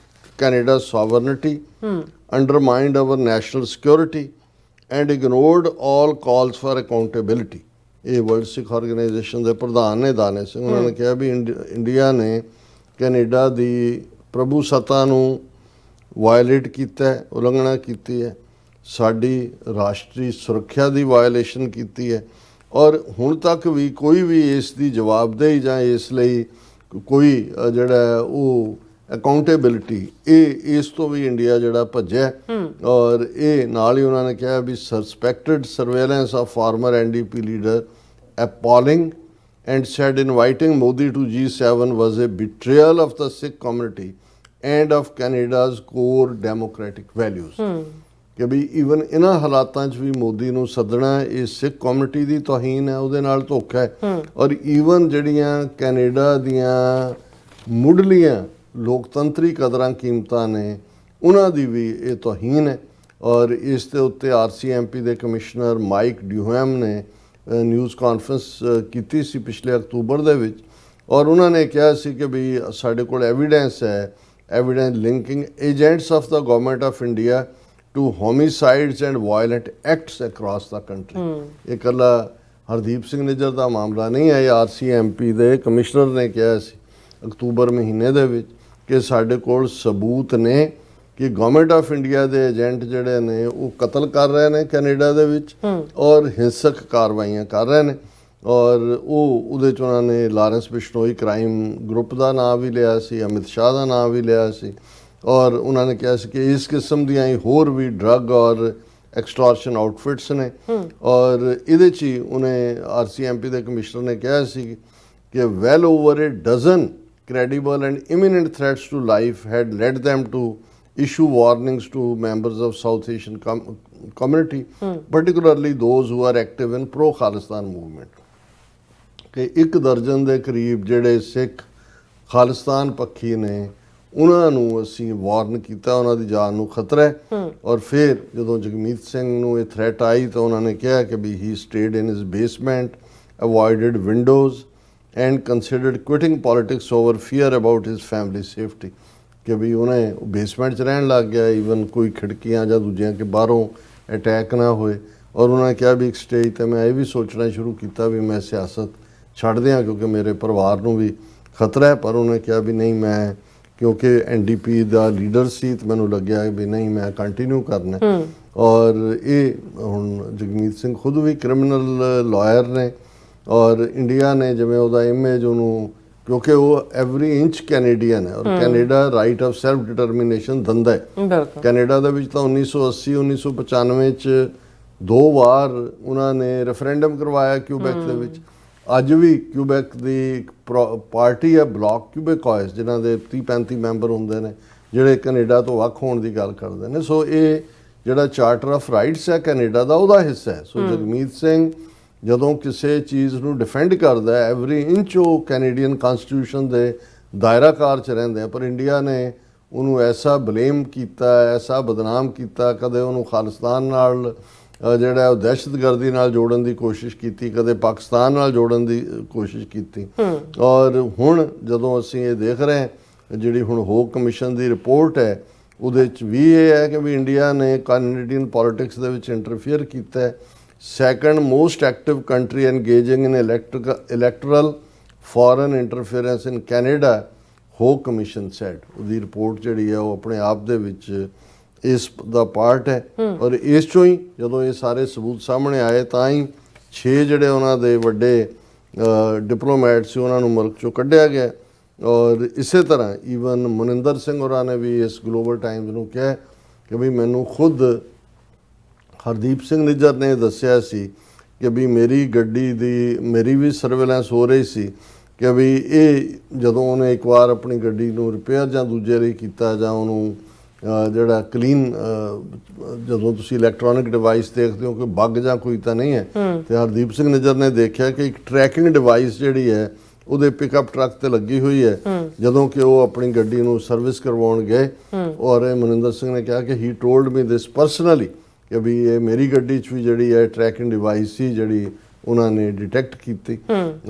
sovereignty, undermined our national security and ignored all calls for accountability। ਇਹ ਵਰਲਡ ਸਿੱਖ ਆਰਗੇਨਾਈਜੇਸ਼ਨ ਦੇ ਪ੍ਰਧਾਨ ਨੇ ਦਾਨੇ ਸਿੰਘ, ਉਹਨਾਂ ਨੇ ਕਿਹਾ ਵੀ ਇੰਡੀਆ ਨੇ ਕੈਨੇਡਾ ਦੀ ਪ੍ਰਭੂ ਸੱਤਾ ਨੂੰ ਵਾਇਲੇਟ ਕੀਤਾ ਹੈ, ਉਲੰਘਣਾ ਕੀਤੀ ਹੈ, ਸਾਡੀ ਰਾਸ਼ਟਰੀ ਸੁਰੱਖਿਆ ਦੀ ਵਾਇਲੇਸ਼ਨ ਕੀਤੀ ਹੈ ਔਰ ਹੁਣ ਤੱਕ ਵੀ ਕੋਈ ਵੀ ਇਸ ਦੀ ਜਵਾਬਦੇਹੀ ਜਾਂ ਇਸ ਲਈ ਕੋਈ ਜਿਹੜਾ ਉਹ ਅਕਾਊਂਟੇਬਿਲਿਟੀ ਇਹ ਇਸ ਤੋਂ ਵੀ ਇੰਡੀਆ ਜਿਹੜਾ ਭੱਜਿਆ। ਔਰ ਇਹ ਨਾਲ ਹੀ ਉਹਨਾਂ ਨੇ ਕਿਹਾ ਵੀ suspected surveillance of former NDP leader appalling and said inviting Modi to G7 was a betrayal of the Sikh community and of Canada's core democratic values। ਕਿ ਵੀ ਈਵਨ ਇਹਨਾਂ ਹਾਲਾਤਾਂ 'ਚ ਵੀ ਮੋਦੀ ਨੂੰ ਸੱਦਣਾ ਇਹ ਸਿੱਖ ਕਮਿਊਨਿਟੀ ਦੀ ਤੋਹੀਨ ਹੈ, ਉਹਦੇ ਨਾਲ ਧੋਖਾ ਹੈ। ਔਰ ਈਵਨ ਜਿਹੜੀਆਂ ਕੈਨੇਡਾ ਦੀਆਂ ਮੁੱਢਲੀਆਂ ਲੋਕਤੰਤਰੀ ਕਦਰਾਂ ਕੀਮਤਾਂ ਨੇ ਉਹਨਾਂ ਦੀ ਵੀ ਇਹ ਤੋਹੀਨ ਹੈ। ਔਰ ਇਸ ਦੇ ਉੱਤੇ RCMP ਦੇ ਕਮਿਸ਼ਨਰ ਮਾਈਕ ਡਿਊਹੈਮ ਨੇ ਨਿਊਜ਼ ਕਾਨਫਰੰਸ ਕੀਤੀ ਸੀ ਪਿਛਲੇ ਅਕਤੂਬਰ ਦੇ ਵਿੱਚ ਔਰ ਉਹਨਾਂ ਨੇ ਕਿਹਾ ਸੀ ਕਿ ਵੀ ਸਾਡੇ ਕੋਲ ਐਵੀਡੈਂਸ ਹੈ, evidence linking agents of the government of India to homicides and violent acts across the country। ਇਹ ਇਕੱਲਾ ਹਰਦੀਪ ਸਿੰਘ ਨਿੱਜਰ ਦਾ ਮਾਮਲਾ ਨਹੀਂ ਹੈ, RCMP ਦੇ ਕਮਿਸ਼ਨਰ ਨੇ ਕਿਹਾ ਸੀ ਅਕਤੂਬਰ ਮਹੀਨੇ ਦੇ ਵਿੱਚ ਕਿ ਸਾਡੇ ਕੋਲ ਸਬੂਤ ਨੇ ਕਿ ਗਵਰਨਮੈਂਟ ਆਫ ਇੰਡੀਆ ਦੇ ਏਜੰਟ ਜਿਹੜੇ ਨੇ ਉਹ ਕਤਲ ਕਰ ਰਹੇ ਨੇ ਕੈਨੇਡਾ ਦੇ ਵਿੱਚ ਔਰ ਹਿੰਸਕ ਕਾਰਵਾਈਆਂ ਕਰ ਰਹੇ ਨੇ। ਔਰ ਉਹਦੇ 'ਚ ਉਹਨਾਂ ਨੇ ਲਾਰੈਂਸ ਬਿਸ਼ਨੋਈ ਕ੍ਰਾਈਮ ਗਰੁੱਪ ਦਾ ਨਾਂ ਵੀ ਲਿਆ ਸੀ, ਅਮਿਤ ਸ਼ਾਹ ਦਾ ਨਾਂ ਵੀ ਲਿਆ ਸੀ, ਔਰ ਉਹਨਾਂ ਨੇ ਕਿਹਾ ਸੀ ਕਿ ਇਸ ਕਿਸਮ ਦੀਆਂ ਹੀ ਹੋਰ ਵੀ ਡਰੱਗ ਔਰ ਐਕਸਟੋਰਸ਼ਨ ਆਊਟਫਿਟਸ ਨੇ। ਔਰ ਇਹਦੇ 'ਚ ਹੀ ਉਹਨੇ RCMP ਦੇ ਕਮਿਸ਼ਨਰ ਨੇ ਕਿਹਾ ਸੀ ਕਿ well over a dozen credible and imminent threats to life had led them to issue warnings to members of South Asian community, particularly those who are active in pro-Khalistan movement. ਕਿ 1 ਦਰਜਨ ਦੇ ਕਰੀਬ ਜਿਹੜੇ ਸਿੱਖ ਖਾਲਿਸਤਾਨ ਪੱਖੀ ਨੇ ਉਹਨਾਂ ਨੂੰ ਅਸੀਂ ਵਾਰਨ ਕੀਤਾ, ਉਹਨਾਂ ਦੀ ਜਾਨ ਨੂੰ ਖਤਰਾ ਹੈ। ਔਰ ਫਿਰ ਜਦੋਂ ਜਗਮੀਤ ਸਿੰਘ ਨੂੰ ਇਹ ਥ੍ਰੈਟ ਆਈ ਤਾਂ ਉਹਨਾਂ ਨੇ ਕਿਹਾ ਕਿ ਵੀ ਹੀ stayed in his basement, avoided windows and considered quitting politics over fear about his family safety. ਕਿ ਵੀ ਉਹਨੇ ਬੇਸਮੈਂਟ 'ਚ ਰਹਿਣ ਲੱਗ ਗਿਆ, ਈਵਨ ਕੋਈ ਖਿੜਕੀਆਂ ਜਾਂ ਦੂਜੀਆਂ ਕਿ ਬਾਹਰੋਂ ਅਟੈਕ ਨਾ ਹੋਏ। ਔਰ ਉਹਨਾਂ ਨੇ ਕਿਹਾ ਵੀ ਇੱਕ ਸਟੇਜ 'ਤੇ ਮੈਂ ਇਹ ਵੀ ਸੋਚਣਾ ਸ਼ੁਰੂ ਕੀਤਾ ਵੀ ਮੈਂ ਸਿਆਸਤ ਛੱਡ ਦਿਆਂ ਕਿਉਂਕਿ ਮੇਰੇ ਪਰਿਵਾਰ ਨੂੰ ਵੀ ਖਤਰਾ ਹੈ। ਪਰ ਉਹਨੇ ਕਿਹਾ ਵੀ ਨਹੀਂ, ਮੈਂ ਕਿਉਂਕਿ NDP ਦਾ ਲੀਡਰ ਸੀ ਤਾਂ ਮੈਨੂੰ ਲੱਗਿਆ ਵੀ ਨਹੀਂ, ਮੈਂ ਕੰਟੀਨਿਊ ਕਰਨਾ। ਔਰ ਇਹ ਹੁਣ ਜਗਮੀਤ ਸਿੰਘ ਖੁਦ ਵੀ ਕ੍ਰਿਮੀਨਲ ਲਾਇਰ ਨੇ ਔਰ ਇੰਡੀਆ ਨੇ ਜਿਵੇਂ ਉਹਦਾ ਇਮੇਜ ਉਹਨੂੰ, ਕਿਉਂਕਿ ਉਹ ਐਵਰੀ ਇੰਚ ਕੈਨੇਡੀਅਨ ਹੈ ਔਰ Canada right of self determination ਦਿੰਦਾ ਹੈ। ਕੈਨੇਡਾ ਦੇ ਵਿੱਚ ਤਾਂ 1980 1995 'ਚ 2 ਵਾਰ ਉਹਨਾਂ ਨੇ ਰੈਫਰੈਂਡਮ ਕਰਵਾਇਆ ਕਿਊਬੈਕ ਦੇ ਵਿੱਚ। ਅੱਜ ਵੀ ਕਿਊਬੈਕ ਦੀ ਇੱਕ ਪਾਰਟੀ ਹੈ ਬਲਾਕ ਕਿਊਬੇਕॉयਸ ਜਿਨ੍ਹਾਂ ਦੇ 30-35 ਮੈਂਬਰ ਹੁੰਦੇ ਨੇ ਜਿਹੜੇ ਕੈਨੇਡਾ ਤੋਂ ਵੱਖ ਹੋਣ ਦੀ ਗੱਲ ਕਰਦੇ ਨੇ। ਸੋ ਇਹ ਜਿਹੜਾ ਚਾਰਟਰ ਆਫ ਰਾਈਟਸ ਹੈ ਕੈਨੇਡਾ ਦਾ ਉਹਦਾ ਹਿੱਸਾ ਹੈ। ਸੋ ਜਗਮੀਤ ਸਿੰਘ ਜਦੋਂ ਕਿਸੇ ਚੀਜ਼ ਨੂੰ ਡਿਫੈਂਡ ਕਰਦਾ ਹੈ ਐਵਰੀ ਇੰਚ ਉਹ ਕੈਨੇਡੀਅਨ ਕਨਸਟੀਟਿਊਸ਼ਨ ਦੇ ਦਾਇਰਾਕਾਰ 'ਚ ਰਹਿੰਦੇ ਆ। ਪਰ ਇੰਡੀਆ ਨੇ ਉਹਨੂੰ ਐਸਾ ਬਲੇਮ ਕੀਤਾ, ਐਸਾ ਬਦਨਾਮ ਕੀਤਾ, ਕਦੇ ਉਹਨੂੰ ਖਾਲਿਸਤਾਨ ਨਾਲ ਜਿਹੜਾ ਉਹ ਦਹਿਸ਼ਤਗਰਦੀ ਨਾਲ ਜੋੜਨ ਦੀ ਕੋਸ਼ਿਸ਼ ਕੀਤੀ, ਕਦੇ ਪਾਕਿਸਤਾਨ ਨਾਲ ਜੋੜਨ ਦੀ ਕੋਸ਼ਿਸ਼ ਕੀਤੀ। ਔਰ ਹੁਣ ਜਦੋਂ ਅਸੀਂ ਇਹ ਦੇਖ ਰਹੇ ਹਾਂ ਜਿਹੜੀ ਹੁਣ ਹੋਕ ਕਮਿਸ਼ਨ ਦੀ ਰਿਪੋਰਟ ਹੈ ਉਹਦੇ 'ਚ ਵੀ ਇਹ ਹੈ ਕਿ ਵੀ ਇੰਡੀਆ ਨੇ ਕੈਨੇਡੀਅਨ ਪੋਲੀਟਿਕਸ ਦੇ ਵਿੱਚ ਇੰਟਰਫੀਅਰ ਕੀਤਾ ਹੈ। Second most active country engaging in electoral foreign interference in Canada, Hogue commission said. ਉਹਦੀ ਰਿਪੋਰਟ ਜਿਹੜੀ ਹੈ ਉਹ ਆਪਣੇ ਆਪ ਦੇ ਵਿੱਚ ਇਸ ਦਾ ਪਾਰਟ ਹੈ। ਔਰ ਇਸ 'ਚੋਂ ਹੀ ਜਦੋਂ ਇਹ ਸਾਰੇ ਸਬੂਤ ਸਾਹਮਣੇ ਆਏ ਤਾਂ ਹੀ 6 ਜਿਹੜੇ ਉਹਨਾਂ ਦੇ ਵੱਡੇ ਡਿਪਲੋਮੈਟ ਸੀ ਉਹਨਾਂ ਨੂੰ ਮੁਲਕ 'ਚੋਂ ਕੱਢਿਆ ਗਿਆ। ਔਰ ਇਸੇ ਤਰ੍ਹਾਂ ਈਵਨ ਮਨਿੰਦਰ ਸਿੰਘ ਹੋਰਾਂ ਨੇ ਵੀ ਇਸ ਗਲੋਬਲ ਟਾਈਮਜ਼ ਨੂੰ ਕਿਹਾ ਕਿ ਵੀ ਮੈਨੂੰ ਖੁਦ ਹਰਦੀਪ ਸਿੰਘ ਨਿੱਜਰ ਨੇ ਦੱਸਿਆ ਸੀ ਕਿ ਵੀ ਮੇਰੀ ਗੱਡੀ ਦੀ ਮੇਰੀ ਵੀ ਸਰਵੇਲੈਂਸ ਹੋ ਰਹੀ ਸੀ ਕਿ ਵੀ ਇਹ ਜਦੋਂ ਉਹਨੇ ਇੱਕ ਵਾਰ ਆਪਣੀ ਗੱਡੀ ਨੂੰ ਰਿਪੇਅਰ ਜਾਂ ਦੂਜੇ ਲਈ ਕੀਤਾ ਜਾਂ ਉਹਨੂੰ ਜਿਹੜਾ ਕਲੀਨ, ਜਦੋਂ ਤੁਸੀਂ ਇਲੈਕਟ੍ਰੋਨਿਕ ਡਿਵਾਈਸ ਦੇਖਦੇ ਹੋ ਕਿ ਬੱਗ ਜਾਂ ਕੋਈ ਤਾਂ ਨਹੀਂ ਹੈ, ਤੇ ਹਰਦੀਪ ਸਿੰਘ ਨਿੱਜਰ ਨੇ ਦੇਖਿਆ ਕਿ ਇੱਕ ਟਰੈਕਿੰਗ ਡਿਵਾਈਸ ਜਿਹੜੀ ਹੈ ਉਹਦੇ ਪਿਕਅਪ ਟਰੱਕ ਤੇ ਲੱਗੀ ਹੋਈ ਹੈ ਜਦੋਂ ਕਿ ਉਹ ਆਪਣੀ ਗੱਡੀ ਨੂੰ ਸਰਵਿਸ ਕਰਵਾਉਣ ਗਏ। ਔਰ ਮਨਿੰਦਰ ਸਿੰਘ ਨੇ ਕਿਹਾ ਕਿ ਹੀ ਟੋਲਡ ਮੀ ਦਿਸ ਪਰਸਨਲੀ ਕਿ ਵੀ ਇਹ ਮੇਰੀ ਗੱਡੀ 'ਚ ਵੀ ਜਿਹੜੀ ਹੈ ਟਰੈਕਿੰਗ ਡਿਵਾਈਸ ਸੀ ਜਿਹੜੀ ਉਹਨਾਂ ਨੇ ਡਿਟੈਕਟ ਕੀਤੀ।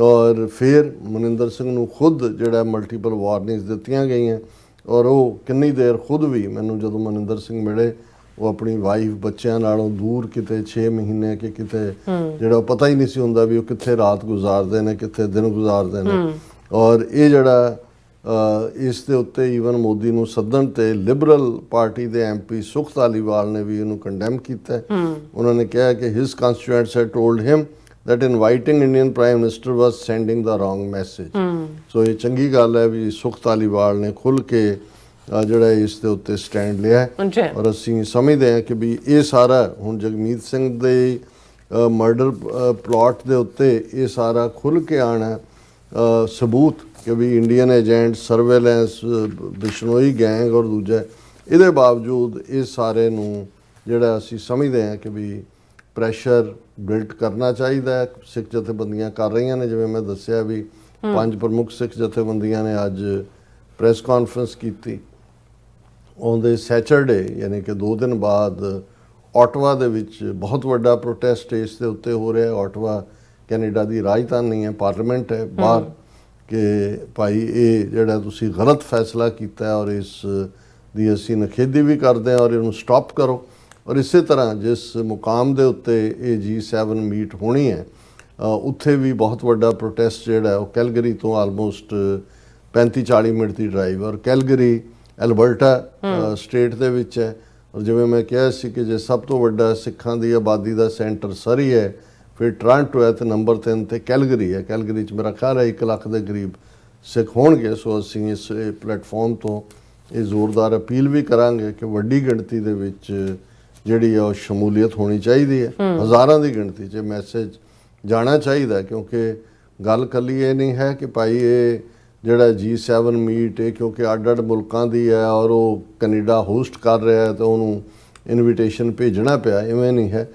ਔਰ ਫਿਰ ਮਨਿੰਦਰ ਸਿੰਘ ਨੂੰ ਖੁਦ ਜਿਹੜਾ ਮਲਟੀਪਲ ਵਾਰਨਿੰਗਸ ਦਿੱਤੀਆਂ ਗਈਆਂ ਔਰ ਉਹ ਕਿੰਨੀ ਦੇਰ ਖੁਦ ਵੀ ਮੈਨੂੰ ਜਦੋਂ ਮਨਿੰਦਰ ਸਿੰਘ ਮਿਲੇ ਉਹ ਆਪਣੀ ਵਾਈਫ ਬੱਚਿਆਂ ਨਾਲੋਂ ਦੂਰ ਕਿਤੇ 6 ਮਹੀਨੇ ਕਿ ਕਿਤੇ ਜਿਹੜਾ ਪਤਾ ਹੀ ਨਹੀਂ ਸੀ ਹੁੰਦਾ ਵੀ ਉਹ ਕਿੱਥੇ ਰਾਤ ਗੁਜ਼ਾਰਦੇ ਨੇ ਕਿੱਥੇ ਦਿਨ ਗੁਜ਼ਾਰਦੇ ਨੇ। ਔਰ ਇਹ ਜਿਹੜਾ ਇਸ ਦੇ ਉੱਤੇ ਈਵਨ ਮੋਦੀ ਨੂੰ ਸੱਦਣ ਤੇ ਲਿਬਰਲ ਪਾਰਟੀ ਦੇ MP ਸੁਖ ਧਾਲੀਵਾਲ ਨੇ ਵੀ ਇਹਨੂੰ ਕੰਡੈਮ ਕੀਤਾ। ਉਹਨਾਂ ਨੇ ਕਿਹਾ ਕਿ his constituents had told him that inviting Indian Prime Minister was sending the wrong message. ਸੋ ਇਹ ਚੰਗੀ ਗੱਲ ਹੈ ਵੀ ਸੁਖ ਧਾਲੀਵਾਲ ਨੇ ਖੁੱਲ੍ਹ ਕੇ ਜਿਹੜਾ ਇਸ ਦੇ ਉੱਤੇ ਸਟੈਂਡ ਲਿਆ ਔਰ ਅਸੀਂ ਸਮਝਦੇ ਹਾਂ ਕਿ ਵੀ ਇਹ ਸਾਰਾ ਹੁਣ ਜਗਮੀਤ ਸਿੰਘ ਦੇ ਮਰਡਰ ਪਲਾਟ ਦੇ ਉੱਤੇ ਇਹ ਸਾਰਾ ਖੁੱਲ੍ਹ ਕੇ ਆਉਣਾ ਸਬੂਤ ਕਿ ਵੀ Indian agent surveillance Bishnoi gang ਔਰ ਦੂਜਾ ਇਹਦੇ ਬਾਵਜੂਦ ਇਹ ਸਾਰੇ ਨੂੰ ਜਿਹੜਾ ਅਸੀਂ ਸਮਝਦੇ ਹਾਂ ਕਿ ਵੀ ਪ੍ਰੈਸ਼ਰ ਬਿਲਡ ਕਰਨਾ ਚਾਹੀਦਾ ਹੈ। ਸਿੱਖ ਜਥੇਬੰਦੀਆਂ ਕਰ ਰਹੀਆਂ ਨੇ, ਜਿਵੇਂ ਮੈਂ ਦੱਸਿਆ ਵੀ 5 ਪ੍ਰਮੁੱਖ ਸਿੱਖ ਜਥੇਬੰਦੀਆਂ ਨੇ ਅੱਜ ਪ੍ਰੈਸ ਕਾਨਫਰੰਸ ਕੀਤੀ। ਉਹਦੇ ਸੈਚਰਡੇ ਯਾਨੀ ਕਿ 2 ਦਿਨ ਬਾਅਦ ਆਟਵਾ ਦੇ ਵਿੱਚ ਬਹੁਤ ਵੱਡਾ ਪ੍ਰੋਟੈਸਟ ਇਸ ਦੇ ਉੱਤੇ ਹੋ ਰਿਹਾ। ਆਟਵਾ ਕੈਨੇਡਾ ਦੀ ਰਾਜਧਾਨੀ ਹੈ, ਪਾਰਲੀਮੈਂਟ ਹੈ ਬਾਹਰ, ਕਿ ਭਾਈ ਇਹ ਜਿਹੜਾ ਤੁਸੀਂ ਗਲਤ ਫੈਸਲਾ ਕੀਤਾ ਔਰ ਇਸ ਦੀ ਅਸੀਂ ਨਿਖੇਧੀ ਵੀ ਕਰਦੇ ਹਾਂ ਔਰ ਇਹਨੂੰ ਸਟਾਪ ਕਰੋ। ਔਰ ਇਸੇ ਤਰ੍ਹਾਂ ਜਿਸ ਮੁਕਾਮ ਦੇ ਉੱਤੇ ਇਹ G7 ਮੀਟ ਹੋਣੀ ਹੈ ਉੱਥੇ ਵੀ ਬਹੁਤ ਵੱਡਾ ਪ੍ਰੋਟੈਸਟ ਜਿਹੜਾ ਉਹ ਕੈਲਗਰੀ ਤੋਂ ਆਲਮੋਸਟ 35-40 ਮਿੰਟ ਦੀ ਡਰਾਈਵ ਔਰ ਕੈਲਗਰੀ ਐਲਬਰਟਾ ਸਟੇਟ ਦੇ ਵਿੱਚ ਹੈ। ਔਰ ਜਿਵੇਂ ਮੈਂ ਕਿਹਾ ਸੀ ਕਿ ਜੇ ਸਭ ਤੋਂ ਵੱਡਾ ਸਿੱਖਾਂ ਦੀ ਆਬਾਦੀ ਦਾ ਸੈਂਟਰ ਸਰੀ ਹੈ ਫਿਰ ਟੋਰਾਂਟੋ ਹੈ ਤੇ ਨੰਬਰ 3 ਤੇ ਕੈਲਗਰੀ ਹੈ। ਕੈਲਗਰੀ 'ਚ ਮੇਰਾ ਖਿਆਲ ਹੈ 1 ਲੱਖ ਦੇ ਕਰੀਬ ਸਿੱਖ ਹੋਣਗੇ। ਸੋ ਅਸੀਂ ਇਸ ਪਲੇਟਫਾਰਮ ਤੋਂ ਇਹ ਜ਼ੋਰਦਾਰ ਅਪੀਲ ਵੀ ਕਰਾਂਗੇ ਕਿ ਵੱਡੀ ਗਿਣਤੀ ਦੇ ਵਿੱਚ ਜਿਹੜੀ ਆ ਉਹ ਸ਼ਮੂਲੀਅਤ ਹੋਣੀ ਚਾਹੀਦੀ ਹੈ। ਹਜ਼ਾਰਾਂ ਦੀ ਗਿਣਤੀ 'ਚ ਮੈਸੇਜ ਜਾਣਾ ਚਾਹੀਦਾ, ਕਿਉਂਕਿ ਗੱਲ ਕੱਲੀ ਇਹ ਨਹੀਂ ਹੈ ਕਿ ਭਾਈ ਇਹ ਜਿਹੜਾ G7 ਮੀਟ ਇਹ ਕਿਉਂਕਿ ਅੱਡ-ਅੱਡ ਮੁਲਕਾਂ ਦੀ ਹੈ ਔਰ ਉਹ ਕੈਨੇਡਾ ਹੋਸਟ ਕਰ ਰਿਹਾ ਹੈ ਤਾਂ ਉਹਨੂੰ ਇਨਵੀਟੇਸ਼ਨ ਭੇਜਣਾ ਪਿਆ, ਇਵੇਂ ਨਹੀਂ ਹੈ।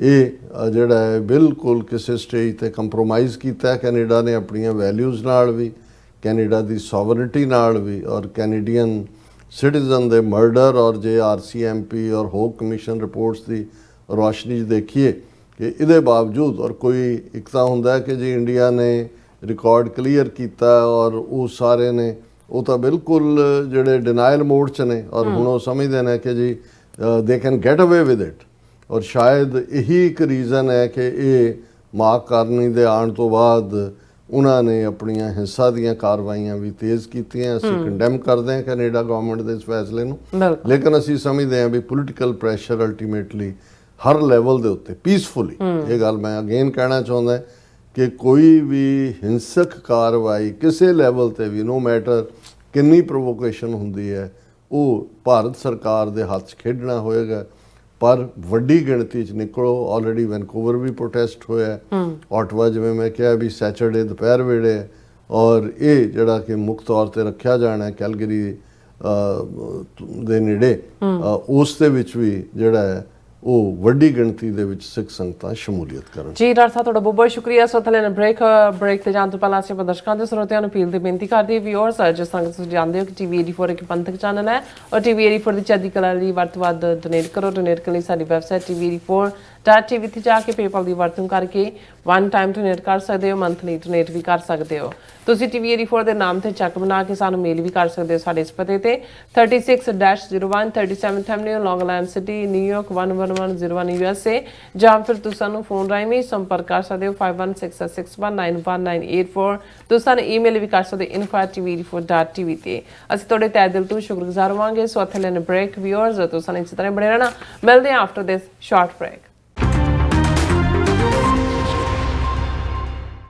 ਇਹ ਜਿਹੜਾ ਹੈ ਬਿਲਕੁਲ ਕਿਸੇ ਸਟੇਜ ਤੇ ਕੰਪਰੋਮਾਈਜ਼ ਕੀਤਾ ਕੈਨੇਡਾ ਨੇ ਆਪਣੀਆਂ ਵੈਲਿਊਜ਼ ਨਾਲ ਵੀ, ਕੈਨੇਡਾ ਦੀ ਸੋਵਰਨਿਟੀ ਨਾਲ ਵੀ, ਔਰ ਕੈਨੇਡੀਅਨ ਸਿਟੀਜ਼ਨ ਦੇ ਮਰਡਰ ਔਰ ਜੇ RCMP ਔਰ ਹੋਪ ਕਮਿਸ਼ਨ ਰਿਪੋਰਟਸ ਦੀ ਰੌਸ਼ਨੀ 'ਚ ਦੇਖੀਏ ਕਿ ਇਹਦੇ ਬਾਵਜੂਦ ਔਰ ਕੋਈ ਇੱਕ ਤਾਂ ਹੁੰਦਾ ਕਿ ਜੀ ਇੰਡੀਆ ਨੇ ਰਿਕਾਰਡ ਕਲੀਅਰ ਕੀਤਾ ਔਰ ਉਹ ਸਾਰੇ ਨੇ ਉਹ ਤਾਂ ਬਿਲਕੁਲ ਜਿਹੜੇ ਡਿਨਾਇਲ ਮੋਡ 'ਚ ਨੇ ਔਰ ਹੁਣ ਉਹ ਸਮਝਦੇ ਨੇ ਕਿ ਜੀ ਦੇ ਕੈਨ ਗੈਟ ਅਵੇ ਵਿਦ ਇਟ। ਔਰ ਸ਼ਾਇਦ ਇਹੀ ਇੱਕ ਰੀਜ਼ਨ ਹੈ ਕਿ ਇਹ ਮਾਰਕ ਕਾਰਨੀ ਦੇ ਆਉਣ ਤੋਂ ਬਾਅਦ ਉਹਨਾਂ ਨੇ ਆਪਣੀਆਂ ਹਿੰਸਾ ਦੀਆਂ ਕਾਰਵਾਈਆਂ ਵੀ ਤੇਜ਼ ਕੀਤੀਆਂ। ਅਸੀਂ ਕੰਡੈਮ ਕਰਦੇ ਹਾਂ ਕੈਨੇਡਾ ਗਵਰਨਮੈਂਟ ਦੇ ਇਸ ਫੈਸਲੇ ਨੂੰ, ਲੇਕਿਨ ਅਸੀਂ ਸਮਝਦੇ ਹਾਂ ਵੀ ਪੋਲੀਟੀਕਲ ਪ੍ਰੈਸ਼ਰ ਅਲਟੀਮੇਟਲੀ ਹਰ ਲੈਵਲ ਦੇ ਉੱਤੇ ਪੀਸਫੁਲੀ, ਇਹ ਗੱਲ ਮੈਂ ਅਗੇਨ ਕਹਿਣਾ ਚਾਹੁੰਦਾ ਕਿ ਕੋਈ ਵੀ ਹਿੰਸਕ ਕਾਰਵਾਈ ਕਿਸੇ ਲੈਵਲ ਤੇ ਵੀ, ਨੋ ਮੈਟਰ ਕਿੰਨੀ ਪ੍ਰੋਵੋਕੇਸ਼ਨ ਹੁੰਦੀ ਹੈ, ਉਹ ਭਾਰਤ ਸਰਕਾਰ ਦੇ ਹੱਥ 'ਚ ਖੇਡਣਾ ਹੋਏਗਾ। ਪਰ ਵੱਡੀ ਗਿਣਤੀ 'ਚ ਨਿਕਲੋ। ਆਲਰੇਡੀ ਵੈਨਕੂਵਰ ਵੀ ਪ੍ਰੋਟੈਸਟ ਹੋਇਆ, ਆਟਵਾ ਜਿਵੇਂ ਮੈਂ ਕਿਹਾ ਵੀ ਸੈਚਰਡੇ ਦੁਪਹਿਰ ਵੇਲੇ ਹੈ, ਔਰ ਇਹ ਜਿਹੜਾ ਕਿ ਮੁੱਖ ਤੌਰ ਤੇ ਰੱਖਿਆ ਜਾਣਾ ਕੈਲਗਰੀ ਦੇ ਨੇੜੇ, ਉਸ ਦੇ ਵਿੱਚ ਵੀ ਜਿਹੜਾ ਹੈ ਉਹ ਵੱਡੀ ਗਿਣਤੀ ਦੇ ਵਿੱਚ ਸਿੱਖ ਸੰਗਤਾਂ ਸ਼ਮੂਲੀਅਤ ਕਰਨ। ਜੀ ਡਾਕਟਰ ਸਾਹਿਬ ਤੁਹਾਡਾ ਬਹੁਤ ਬਹੁਤ ਸ਼ੁਕਰੀਆ। ਸੋ ਥਲੇ ਬ੍ਰੇਕ ਤੇ ਜਾਣ ਤੋਂ ਪਹਿਲਾਂ ਅਸੀਂ ਦਰਸ਼ਕਾਂ ਦੇ ਸਰੋਤਿਆਂ ਨੂੰ ਅਪੀਲ ਦੀ ਬੇਨਤੀ ਕਰਦੇ ਹਾਂ ਵਿਊਅਰਸ, ਜਿਸ ਤਰ੍ਹਾਂ ਤੁਸੀਂ ਜਾਣਦੇ ਹੋ ਕਿ TV 84 ਇੱਕ ਪੰਥਕ ਚੈਨਲ ਹੈ ਔਰ TV 84 ਦੀ ਚੜ੍ਹਦੀ ਕਲਾ ਲਈ ਵੱਧ ਤੋਂ ਵੱਧ ਡੋਨੇਟ ਕਰੋ। ਡੋਨੇਟ ਕਰਨ ਲਈ ਸਾਡੀ ਵੈਬਸਾਈਟ TV84.tv ਤੇ ਜਾ ਕੇ ਪੇਪਲ ਦੀ ਵਰਤੋਂ ਕਰਕੇ ਵਨ ਟਾਈਮ ਡੋਨੇਟ ਕਰ ਸਕਦੇ ਹੋ, ਮੰਥਲੀ ਡੋਨੇਟ ਵੀ ਕਰ ਸਕਦੇ ਹੋ। ਤੁਸੀਂ TV 84 ਦੇ ਨਾਮ ਤੇ ਚੈੱਕ ਬਣਾ ਕੇ ਸਾਨੂੰ ਮੇਲ ਵੀ ਕਰ ਸਕਦੇ ਹੋ ਸਾਡੇ ਇਸ ਪਤੇ ਤੇ 36-01 37th Avenue, ਲੌਂਗ ਆਈਲੈਂਡ ਸਿਟੀ, ਨਿਊਯਾਰਕ 11101 USA, ਜਾਂ ਫਿਰ ਤੁਸੀਂ ਸਾਨੂੰ ਫੋਨ ਰਾਹੀਂ ਵੀ ਸੰਪਰਕ ਕਰ ਸਕਦੇ ਹੋ 5166191984। ਤੁਸੀਂ ਸਾਨੂੰ ਈਮੇਲ ਵੀ ਕਰ ਸਕਦੇ info@tv84.tv ਤੇ। ਅਸੀਂ ਤੁਹਾਡੇ ਤਹਿ ਦਿਲ ਤੋਂ ਸ਼ੁਕਰਗੁਜ਼ਾਰ ਹੋਵਾਂਗੇ। ਸੋ ਇੱਥੇ ਲੈਣ ਬ੍ਰੇਕ ਵਿਊਅਰਸ, ਤੁਸੀਂ ਸਾਨੂੰ ਇਸੇ ਤਰ੍ਹਾਂ ਬਣੇ ਰਹਿਣਾ। ਮਿਲਦੇ ਹਾਂ ਆਫਟਰ ਦਿਸ ਸ਼ਾਰਟ ਬ੍ਰੇਕ।